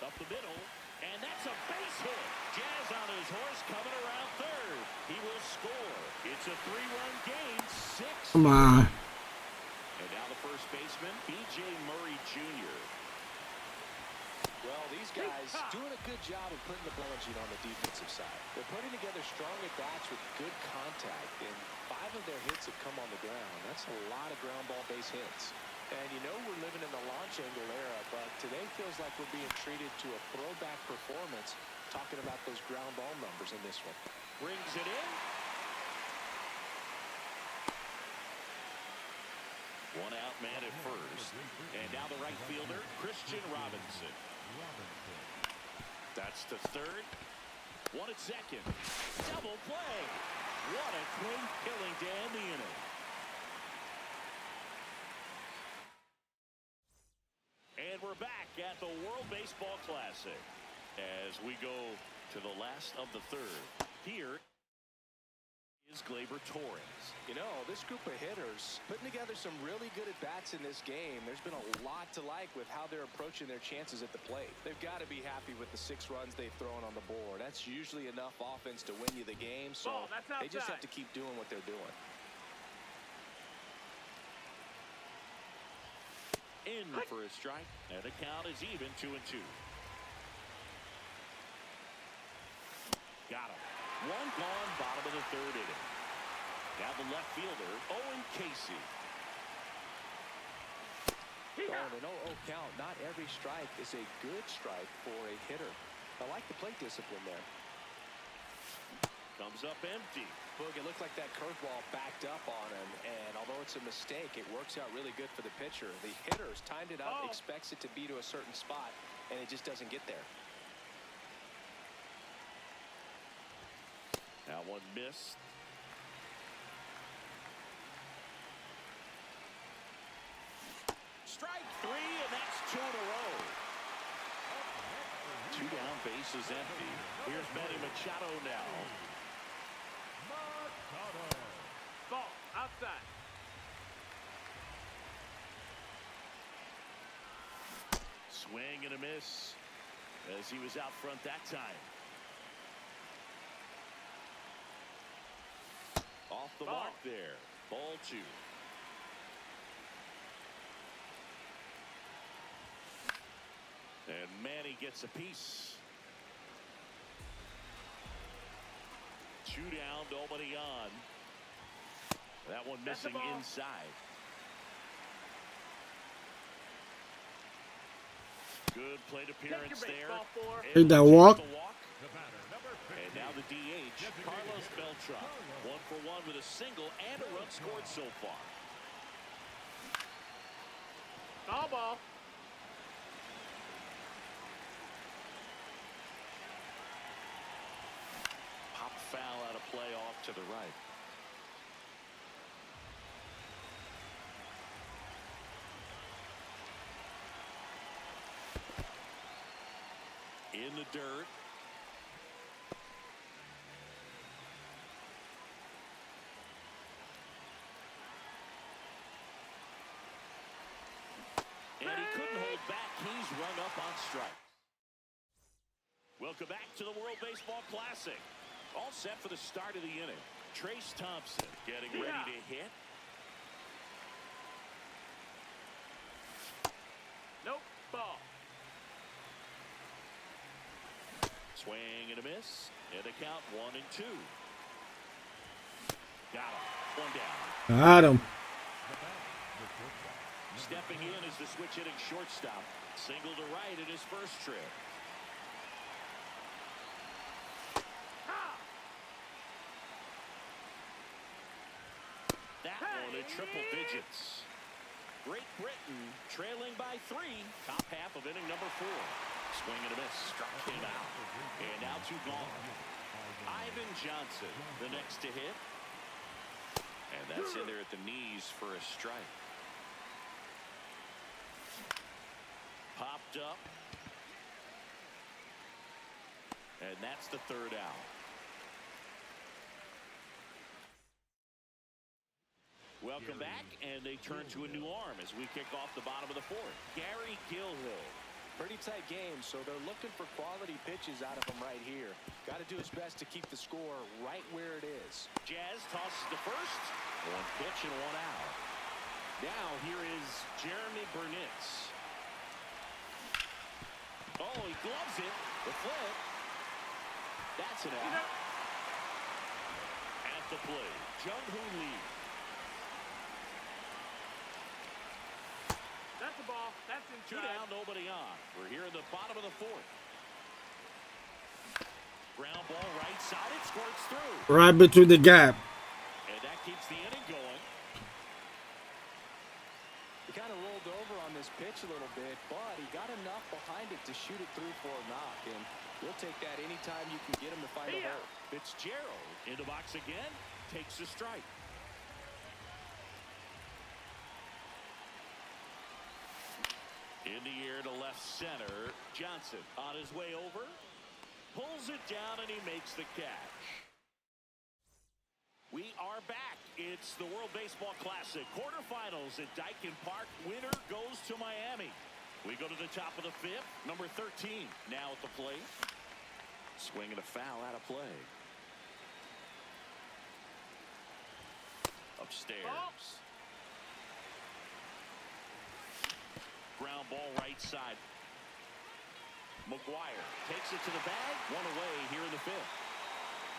Speaker 1: Up the middle, and that's a base hit. Jazz on his horse coming around third. He will score. It's a 3-run game, 6.
Speaker 3: Come on.
Speaker 1: And now the first baseman, B.J. Murray Jr.
Speaker 2: Well, these guys doing a good job of putting the energy on the defensive side. They're putting together strong at-bats with good contact, and 5 of their hits have come on the ground. That's a lot of ground ball base hits. And you know we're living in the launch angle era, but today feels like we're being treated to a throwback performance, talking about those ground ball numbers in this one.
Speaker 1: Brings it in. One out man at first. And now the right fielder, Christian Robinson. That's the third. One at second. Double play. What a clean killing to end the inning. And we're back at the World Baseball Classic as we go to the last of the third. Here is Gleyber Torres.
Speaker 2: You know, this group of hitters putting together some really good at-bats in this game. There's been a lot to like with how they're approaching their chances at the plate. They've got to be happy with the 6 runs they've thrown on the board. That's usually enough offense to win you the game, so they just have to keep doing what they're doing.
Speaker 1: In for a strike, and the count is even 2-2. Got him. One gone, bottom of the third inning. Now the left fielder, Owen Casey.
Speaker 2: On an 0-0 count, not every strike is a good strike for a hitter. I like the plate discipline there.
Speaker 1: Comes up empty.
Speaker 2: Boog, it looked like that curveball backed up on him, and although it's a mistake, it works out really good for the pitcher. The hitter's timed it up, expects it to be to a certain spot, and it just doesn't get there.
Speaker 1: Now one missed. Strike 3, and that's 2 in a row. 2 down, base is empty. Here's Manny Machado now.
Speaker 4: Ball outside.
Speaker 1: Swing and a miss as he was out front that time. Off the mark there. Ball 2. And Manny gets a piece. 2 down, nobody on. That one missing inside. Good plate appearance there.
Speaker 3: Take that walk.
Speaker 1: And now the DH, Carlos Beltran. 1 for 1 with a single and a run scored so far.
Speaker 4: Foul ball.
Speaker 1: Pop foul out of play off to the right. In the dirt. And he couldn't hold back. He's rung up on strike. Welcome back to the World Baseball Classic. All set for the start of the inning. Trace Thompson getting ready to hit.
Speaker 4: Nope. Ball.
Speaker 1: Swing and a miss. And a count 1-2. Got him. 1 down.
Speaker 3: Got him.
Speaker 1: Stepping in is the switch hitting shortstop. Single to right in his first trip. That one at triple digits. Great Britain trailing by 3. Top half of inning number 4. Swing and a miss. Struck him out. And now 2 gone. Ivan Johnson, the next to hit. And that's in there at the knees for a strike. Popped up. And that's the 3rd out. Welcome back, and they turn to a new arm as we kick off the bottom of the 4th. Gary Gilhill.
Speaker 2: Pretty tight game, so they're looking for quality pitches out of him right here. Got to do his best to keep the score right where it is.
Speaker 1: Jazz tosses the first. 1 pitch and 1 out. Now here is Jeremy Burnitz. Oh, he gloves it. The flip. That's an out. At the plate, Jung-Hoo Lee.
Speaker 4: That's a ball. That's
Speaker 1: Two
Speaker 4: inside.
Speaker 1: down, nobody on. We're here in the bottom of the fourth. Ground ball right side. It squirts through.
Speaker 3: Right between the gap.
Speaker 1: And that keeps the inning going.
Speaker 2: He kind of rolled over on this pitch a little bit, but he got enough behind it to shoot it through for a knock. And we'll take that anytime you can get him to find a hole.
Speaker 1: Fitzgerald in the box again. Takes a strike. In the air to left center. Johnson on his way over. Pulls it down and he makes the catch. We are back. It's the World Baseball Classic quarterfinals at Daikin Park. Winner goes to Miami. We go to the top of the fifth. Number 13 now at the plate. Swinging a foul out of play. Upstairs.
Speaker 4: Ball.
Speaker 1: Ground ball right side. McGuire takes it to the bag. One away here in the fifth.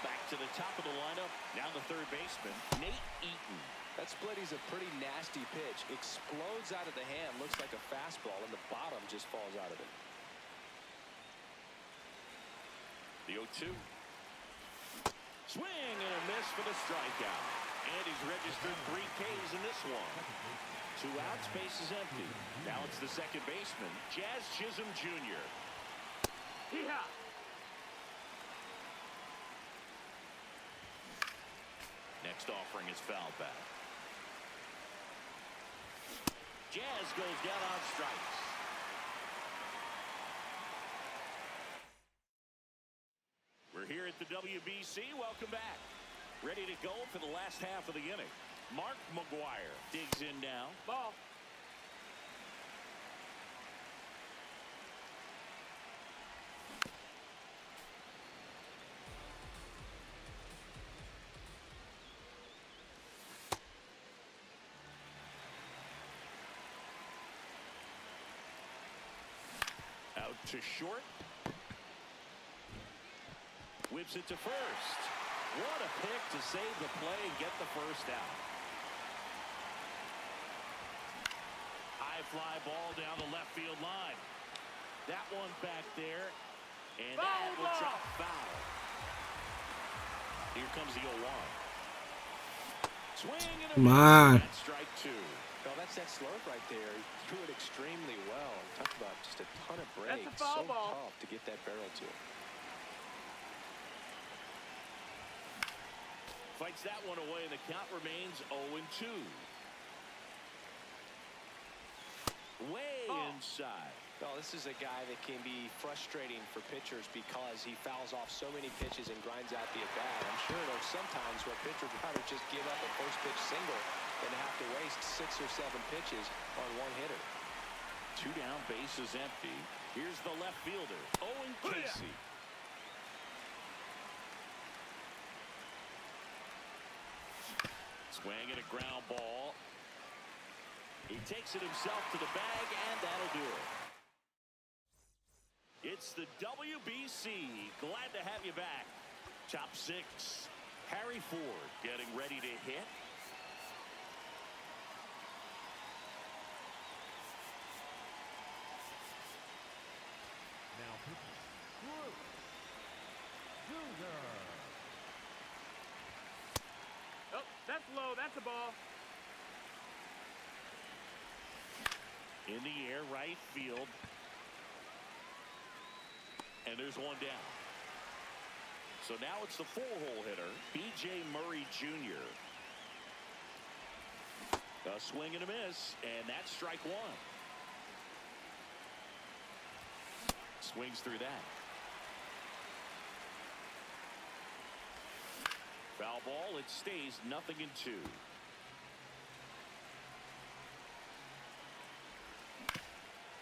Speaker 1: Back to the top of the lineup. Now the third baseman, Nate Eaton.
Speaker 2: That split is a pretty nasty pitch. Explodes out of the hand. Looks like a fastball, and the bottom just falls out of it.
Speaker 1: The 0-2. Swing and a miss for the strikeout. And he's registered 3 Ks in this one. 2 outs, base is empty. Now it's the second baseman, Jazz Chisholm Jr.
Speaker 4: Hee-haw.
Speaker 1: Next offering is foul back. Jazz goes down on strikes. We're here at the WBC. Welcome back. Ready to go for the last half of the inning. Mark McGuire digs in now.
Speaker 4: Ball.
Speaker 1: Out to short. Whips it to first. What a pick to save the play and get the first out. High fly ball down the left field line. That one back there. And that will drop foul. Here comes the 0-1. Swing and a
Speaker 3: Come on.
Speaker 1: That's strike 2.
Speaker 2: No, that's that slurve right there. He threw it extremely well. Talk about just a ton of breaks.
Speaker 4: That's a foul
Speaker 2: so
Speaker 4: ball.
Speaker 2: tough to get that barrel to.
Speaker 1: Fights that one away, and the count remains 0-2. Way inside.
Speaker 2: Well, this is a guy that can be frustrating for pitchers because he fouls off so many pitches and grinds out the at-bat. I'm sure there's sometimes where pitchers would rather just give up a first pitch single than have to waste 6 or 7 pitches on one hitter.
Speaker 1: 2 down, bases empty. Here's the left fielder, Owen Casey. Swinging a ground ball. He takes it himself to the bag, and that'll do it. It's the WBC. Glad to have you back. Top 6. Harry Ford getting ready to hit.
Speaker 5: Now pitching. Drew Jr.
Speaker 4: Oh, that's low. That's a ball.
Speaker 1: In the air, right field. And there's one down. So now it's the 4-hole hitter, B.J. Murray Jr. A swing and a miss, and that's strike 1. Swings through that. Foul ball, it stays 0-2.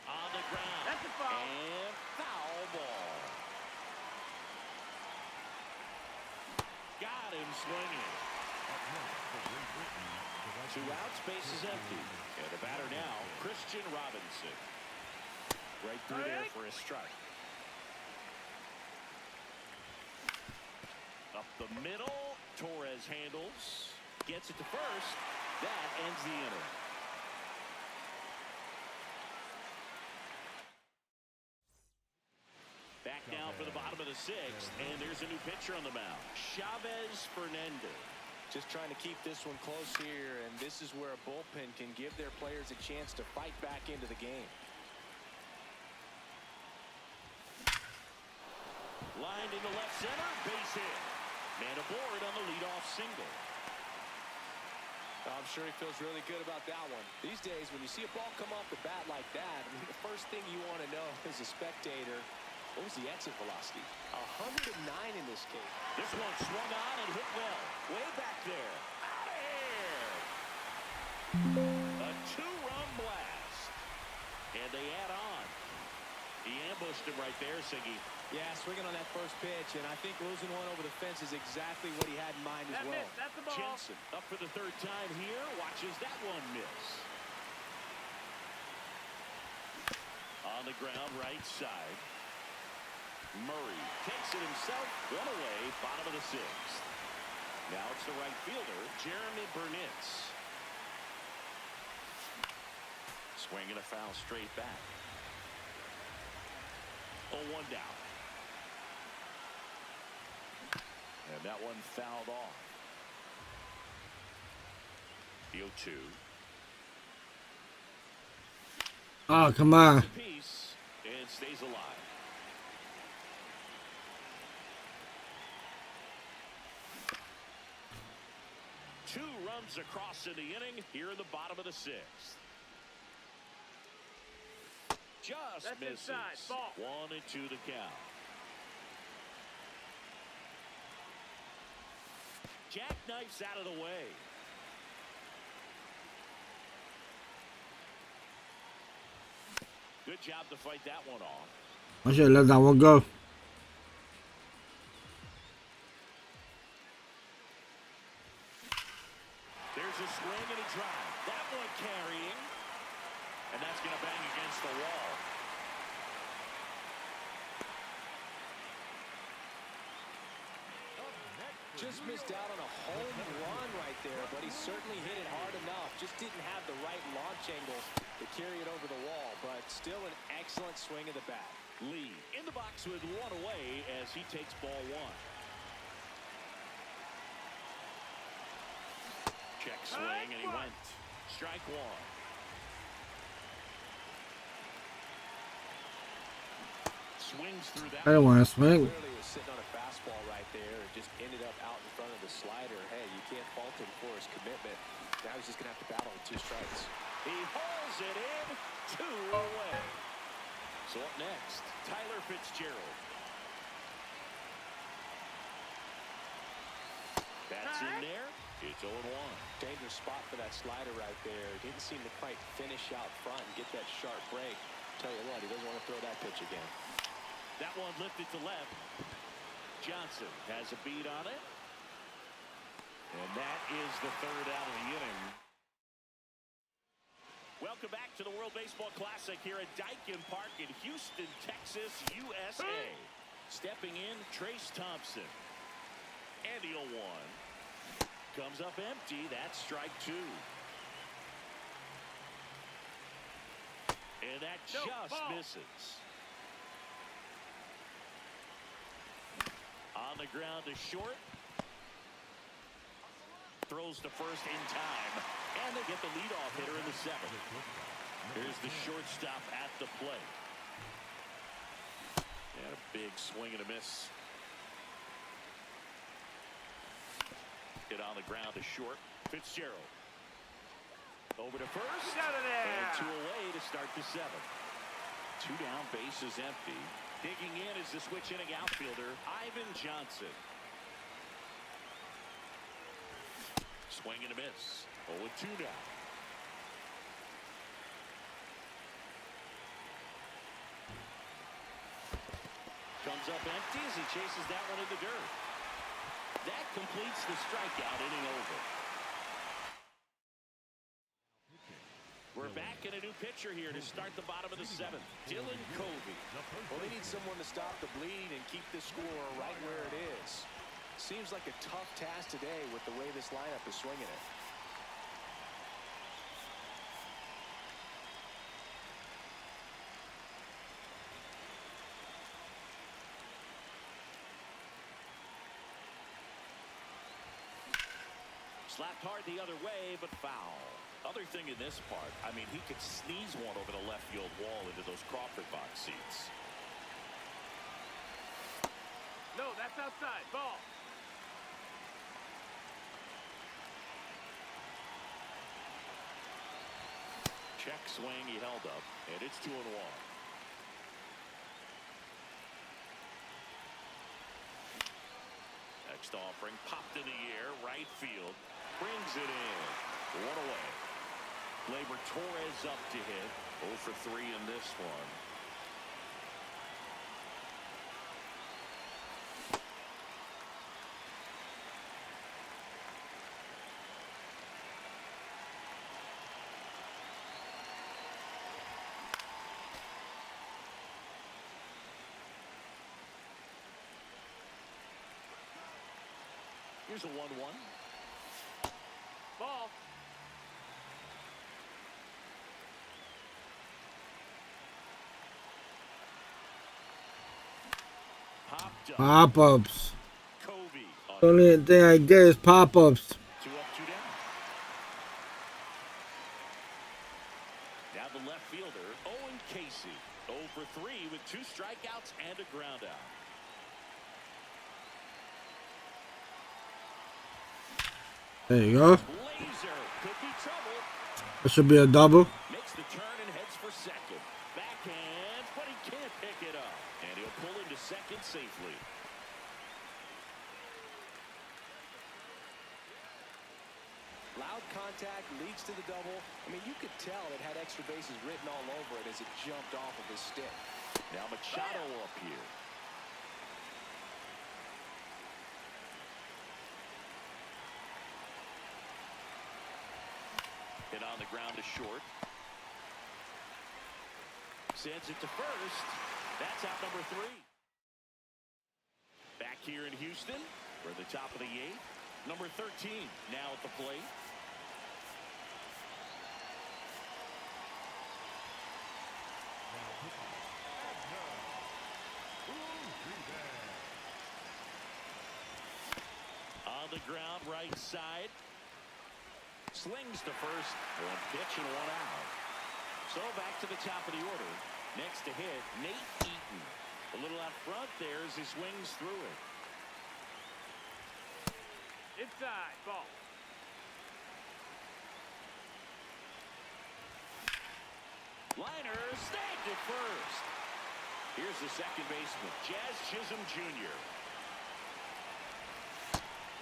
Speaker 1: On the ground.
Speaker 4: That's a foul.
Speaker 1: And foul ball. Got him swinging.
Speaker 5: Up next, the Great Britain.
Speaker 1: 2 outs, base is empty. And the batter now, Christian Robinson. Right through there for a strike. Up the middle, Torres handles. Gets it to first. That ends the inning. sixth, and there's a new pitcher on the mound, Chavez Fernandez.
Speaker 2: Just trying to keep this one close here, and this is where a bullpen can give their players a chance to fight back into the game.
Speaker 1: Lined into left center, base hit. Man aboard on the leadoff single.
Speaker 2: I'm sure he feels really good about that one. These days, when you see a ball come off the bat like that, I mean, the first thing you want to know as a spectator, what was the exit velocity? 109 in this case.
Speaker 1: This one swung on and hit well. Way back there. Out of here. A two-run blast. And they add on. He ambushed him right there, Siggy.
Speaker 2: Yeah, swinging on that first pitch, and I think losing one over the fence is exactly what he had in mind as well.
Speaker 4: That's the ball.
Speaker 1: Jensen up for the third time here. Watches that one miss. On the ground, right side. Murray takes it himself. One away, bottom of the sixth. Now it's the right fielder, Jeremy Burnitz. Swinging a foul straight back. 0-1 down. And that one fouled off. The 0-2.
Speaker 3: Oh, come on.
Speaker 1: Piece and stays alive. Two runs across in the inning here in the bottom of the sixth. Just
Speaker 4: That's
Speaker 1: misses.
Speaker 4: inside. Ball.
Speaker 1: 1-2 the count. Jackknifes out of the way. Good job to fight that one off.
Speaker 3: I should let that one go.
Speaker 1: There's a swing and a drive. That one carrying. And that's going to bang against the wall.
Speaker 2: Just missed out on a home run right there, but he certainly hit it hard enough. Just didn't have the right launch angle to carry it over the wall, but still an excellent swing of the bat.
Speaker 1: Lee in the box with one away as he takes ball one. Check swing, and he went. Strike one. Swings through that.
Speaker 3: I don't want to swing.
Speaker 2: Clearly was sitting on a fastball right there. It just ended up out in front of the slider. Hey, you can't fault him for his commitment. Now he's just going to have to battle with 2 strikes.
Speaker 1: He hauls it in. 2 away. So up next, Tyler Fitzgerald. That's in there. It's 0-1.
Speaker 2: Dangerous spot for that slider right there. Didn't seem to quite finish out front and get that sharp break. Tell you what, he doesn't want to throw that pitch again.
Speaker 1: That one lifted to left. Johnson has a beat on it. And that is the third out of the inning. Welcome back to the World Baseball Classic here at Daikin Park in Houston, Texas, USA. Stepping in, Trace Thompson. And the 0-1. Comes up empty. That's strike 2. And that just misses. On the ground to short. Throws to first in time. And they get the leadoff hitter in the 7th. Here's the shortstop at the plate. And a big swing and a miss. Hit on the ground to short. Fitzgerald. Over to first.
Speaker 4: Get out of there.
Speaker 1: And 2 away to start the 7th. 2 down, base is empty. Digging in is the switch inning outfielder, Ivan Johnson. Swing and a miss. 0-2 now. Comes up empty as he chases that one in the dirt. That completes the strikeout, inning over. We're back in a new pitcher here to start the bottom of the 7th. Dylan Covey.
Speaker 2: Well, they need someone to stop the bleed and keep the score right where it is. Seems like a tough task today with the way this lineup is swinging it.
Speaker 1: Slapped hard the other way, but foul. Other thing in this part, I mean, he could sneeze one over the left field wall into those Crawford box seats.
Speaker 4: No, that's outside. Ball.
Speaker 1: Check swing, he held up, and it's 2-1. Next offering, popped in the air, right field, brings it in. 1 away. Gleyber Torres up to hit. 0 for 3 in this one. Here's a 1-1.
Speaker 4: Ball.
Speaker 1: Popped up.
Speaker 3: Pop-ups.
Speaker 1: Covey.
Speaker 3: The only thing I get is pop-ups.
Speaker 1: 2 up, 2 down. Now the left fielder, Owen Casey. 0 for 3 with 2 strikeouts and a ground out.
Speaker 3: There you go.
Speaker 1: Laser could be trouble.
Speaker 3: That should be a double.
Speaker 1: Makes the turn and heads for second. Backhand, but he can't pick it up. And he'll pull into second safely.
Speaker 2: Loud contact leads to the double. I mean, you could tell it had extra bases written all over it as it jumped off of his stick.
Speaker 1: Now Machado up here. Hit on the ground to short. Sends it to first. That's out number 3. Back here in Houston, we're at the top of the 8th. Number 13 now at the plate. On the ground, right side. Slings to first. 1 pitch and 1 out. So back to the top of the order. Next to hit, Nate Eaton. A little out front there as he swings through it.
Speaker 4: Inside. Ball.
Speaker 1: Liner snagged at first. Here's the second baseman, Jazz Chisholm Jr.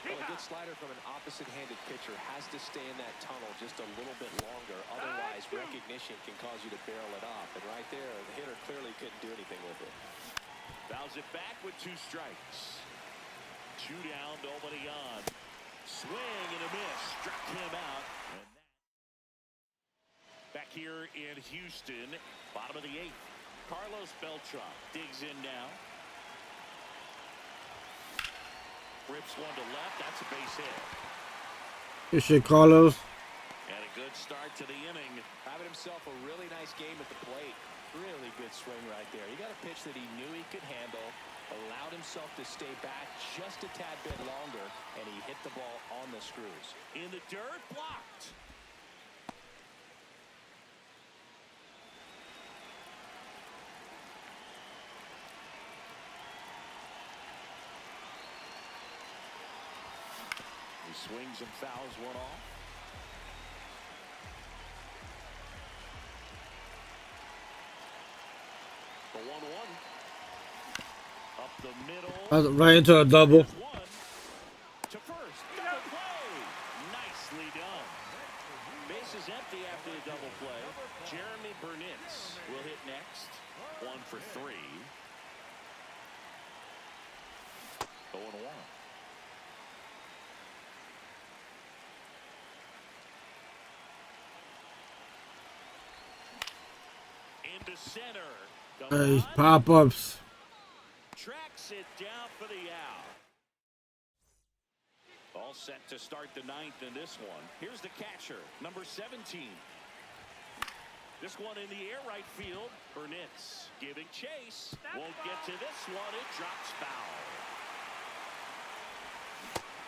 Speaker 2: Well, a good slider from an opposite-handed pitcher has to stay in that tunnel just a little bit longer. Otherwise, recognition can cause you to barrel it off. And right there, the hitter clearly couldn't do anything with it.
Speaker 1: Fouls it back with 2 strikes. 2 down, nobody on. Swing and a miss. Struck him out. And back here in Houston, bottom of the 8th. Carlos Beltran digs in now. Rips one to left. That's a base hit.
Speaker 3: Good shit, Carlos.
Speaker 1: And a good start to the inning.
Speaker 2: Having himself a really nice game at the plate. Really good swing right there. He got a pitch that he knew he could handle, allowed himself to stay back just a tad bit longer, and he hit the ball on the screws.
Speaker 1: In the dirt, blocked. He swings and fouls one off. The 1-1. Up the middle.
Speaker 3: Right into a double.
Speaker 1: One to first. Double play. Nicely done. Bases empty after the double play. Jeremy Burnitz will hit next. 1 for 3. 0-1. Into center.
Speaker 3: Nice pop-ups.
Speaker 1: Tracks it down for the out. All set to start the 9th in this one. Here's the catcher, number 17. This one in the air, right field. Burnitz giving chase. Won't get to this one. It drops foul.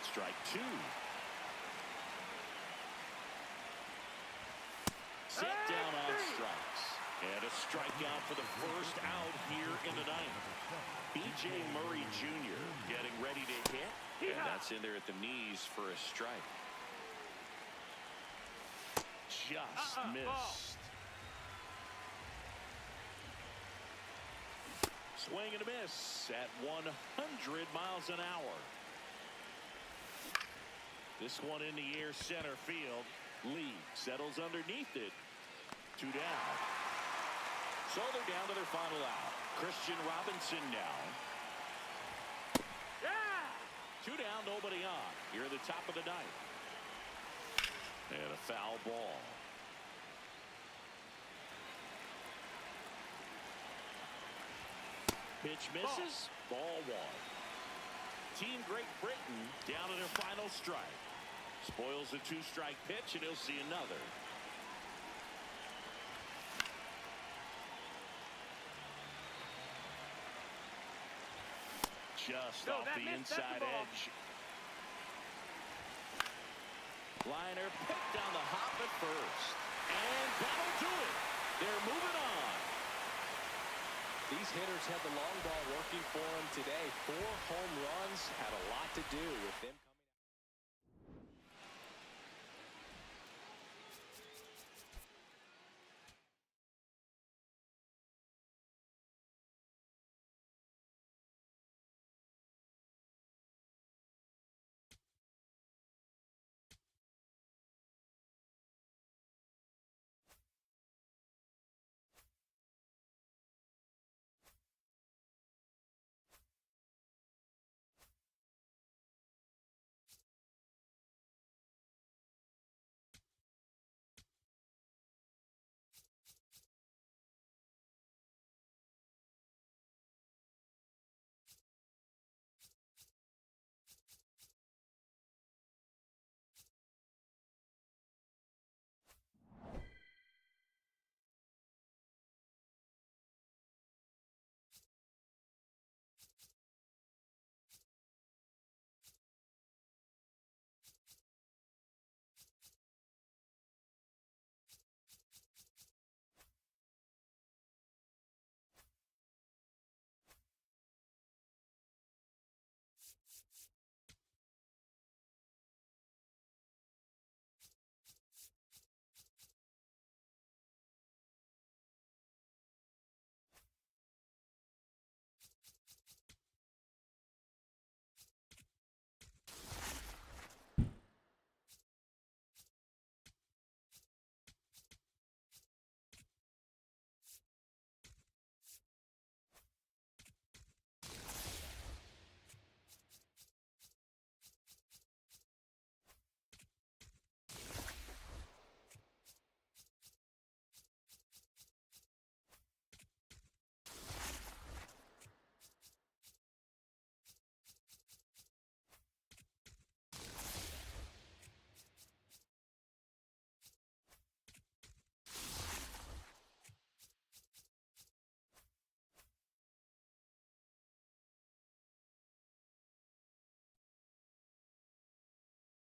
Speaker 1: Strike 2. strikeout for the first out here in the ninth. B.J. Murray Jr. getting ready to hit. And that's in there at the knees for a strike. Just missed. Swing and a miss at 100 miles an hour. This one in the air, center field. Lee settles underneath it. 2 down. So they're down to their final out. Christian Robinson now.
Speaker 4: Yeah!
Speaker 1: 2 down, nobody on. Here at the top of the ninth. And a foul ball. Pitch misses. Ball 1. Team Great Britain down to their final strike. Spoils the 2-strike pitch, and he'll see another. Just off the inside edge. Liner picked on the hop at first. And that'll do it. They're moving on.
Speaker 2: These hitters had the long ball working for them today. 4 home runs had a lot to do with them.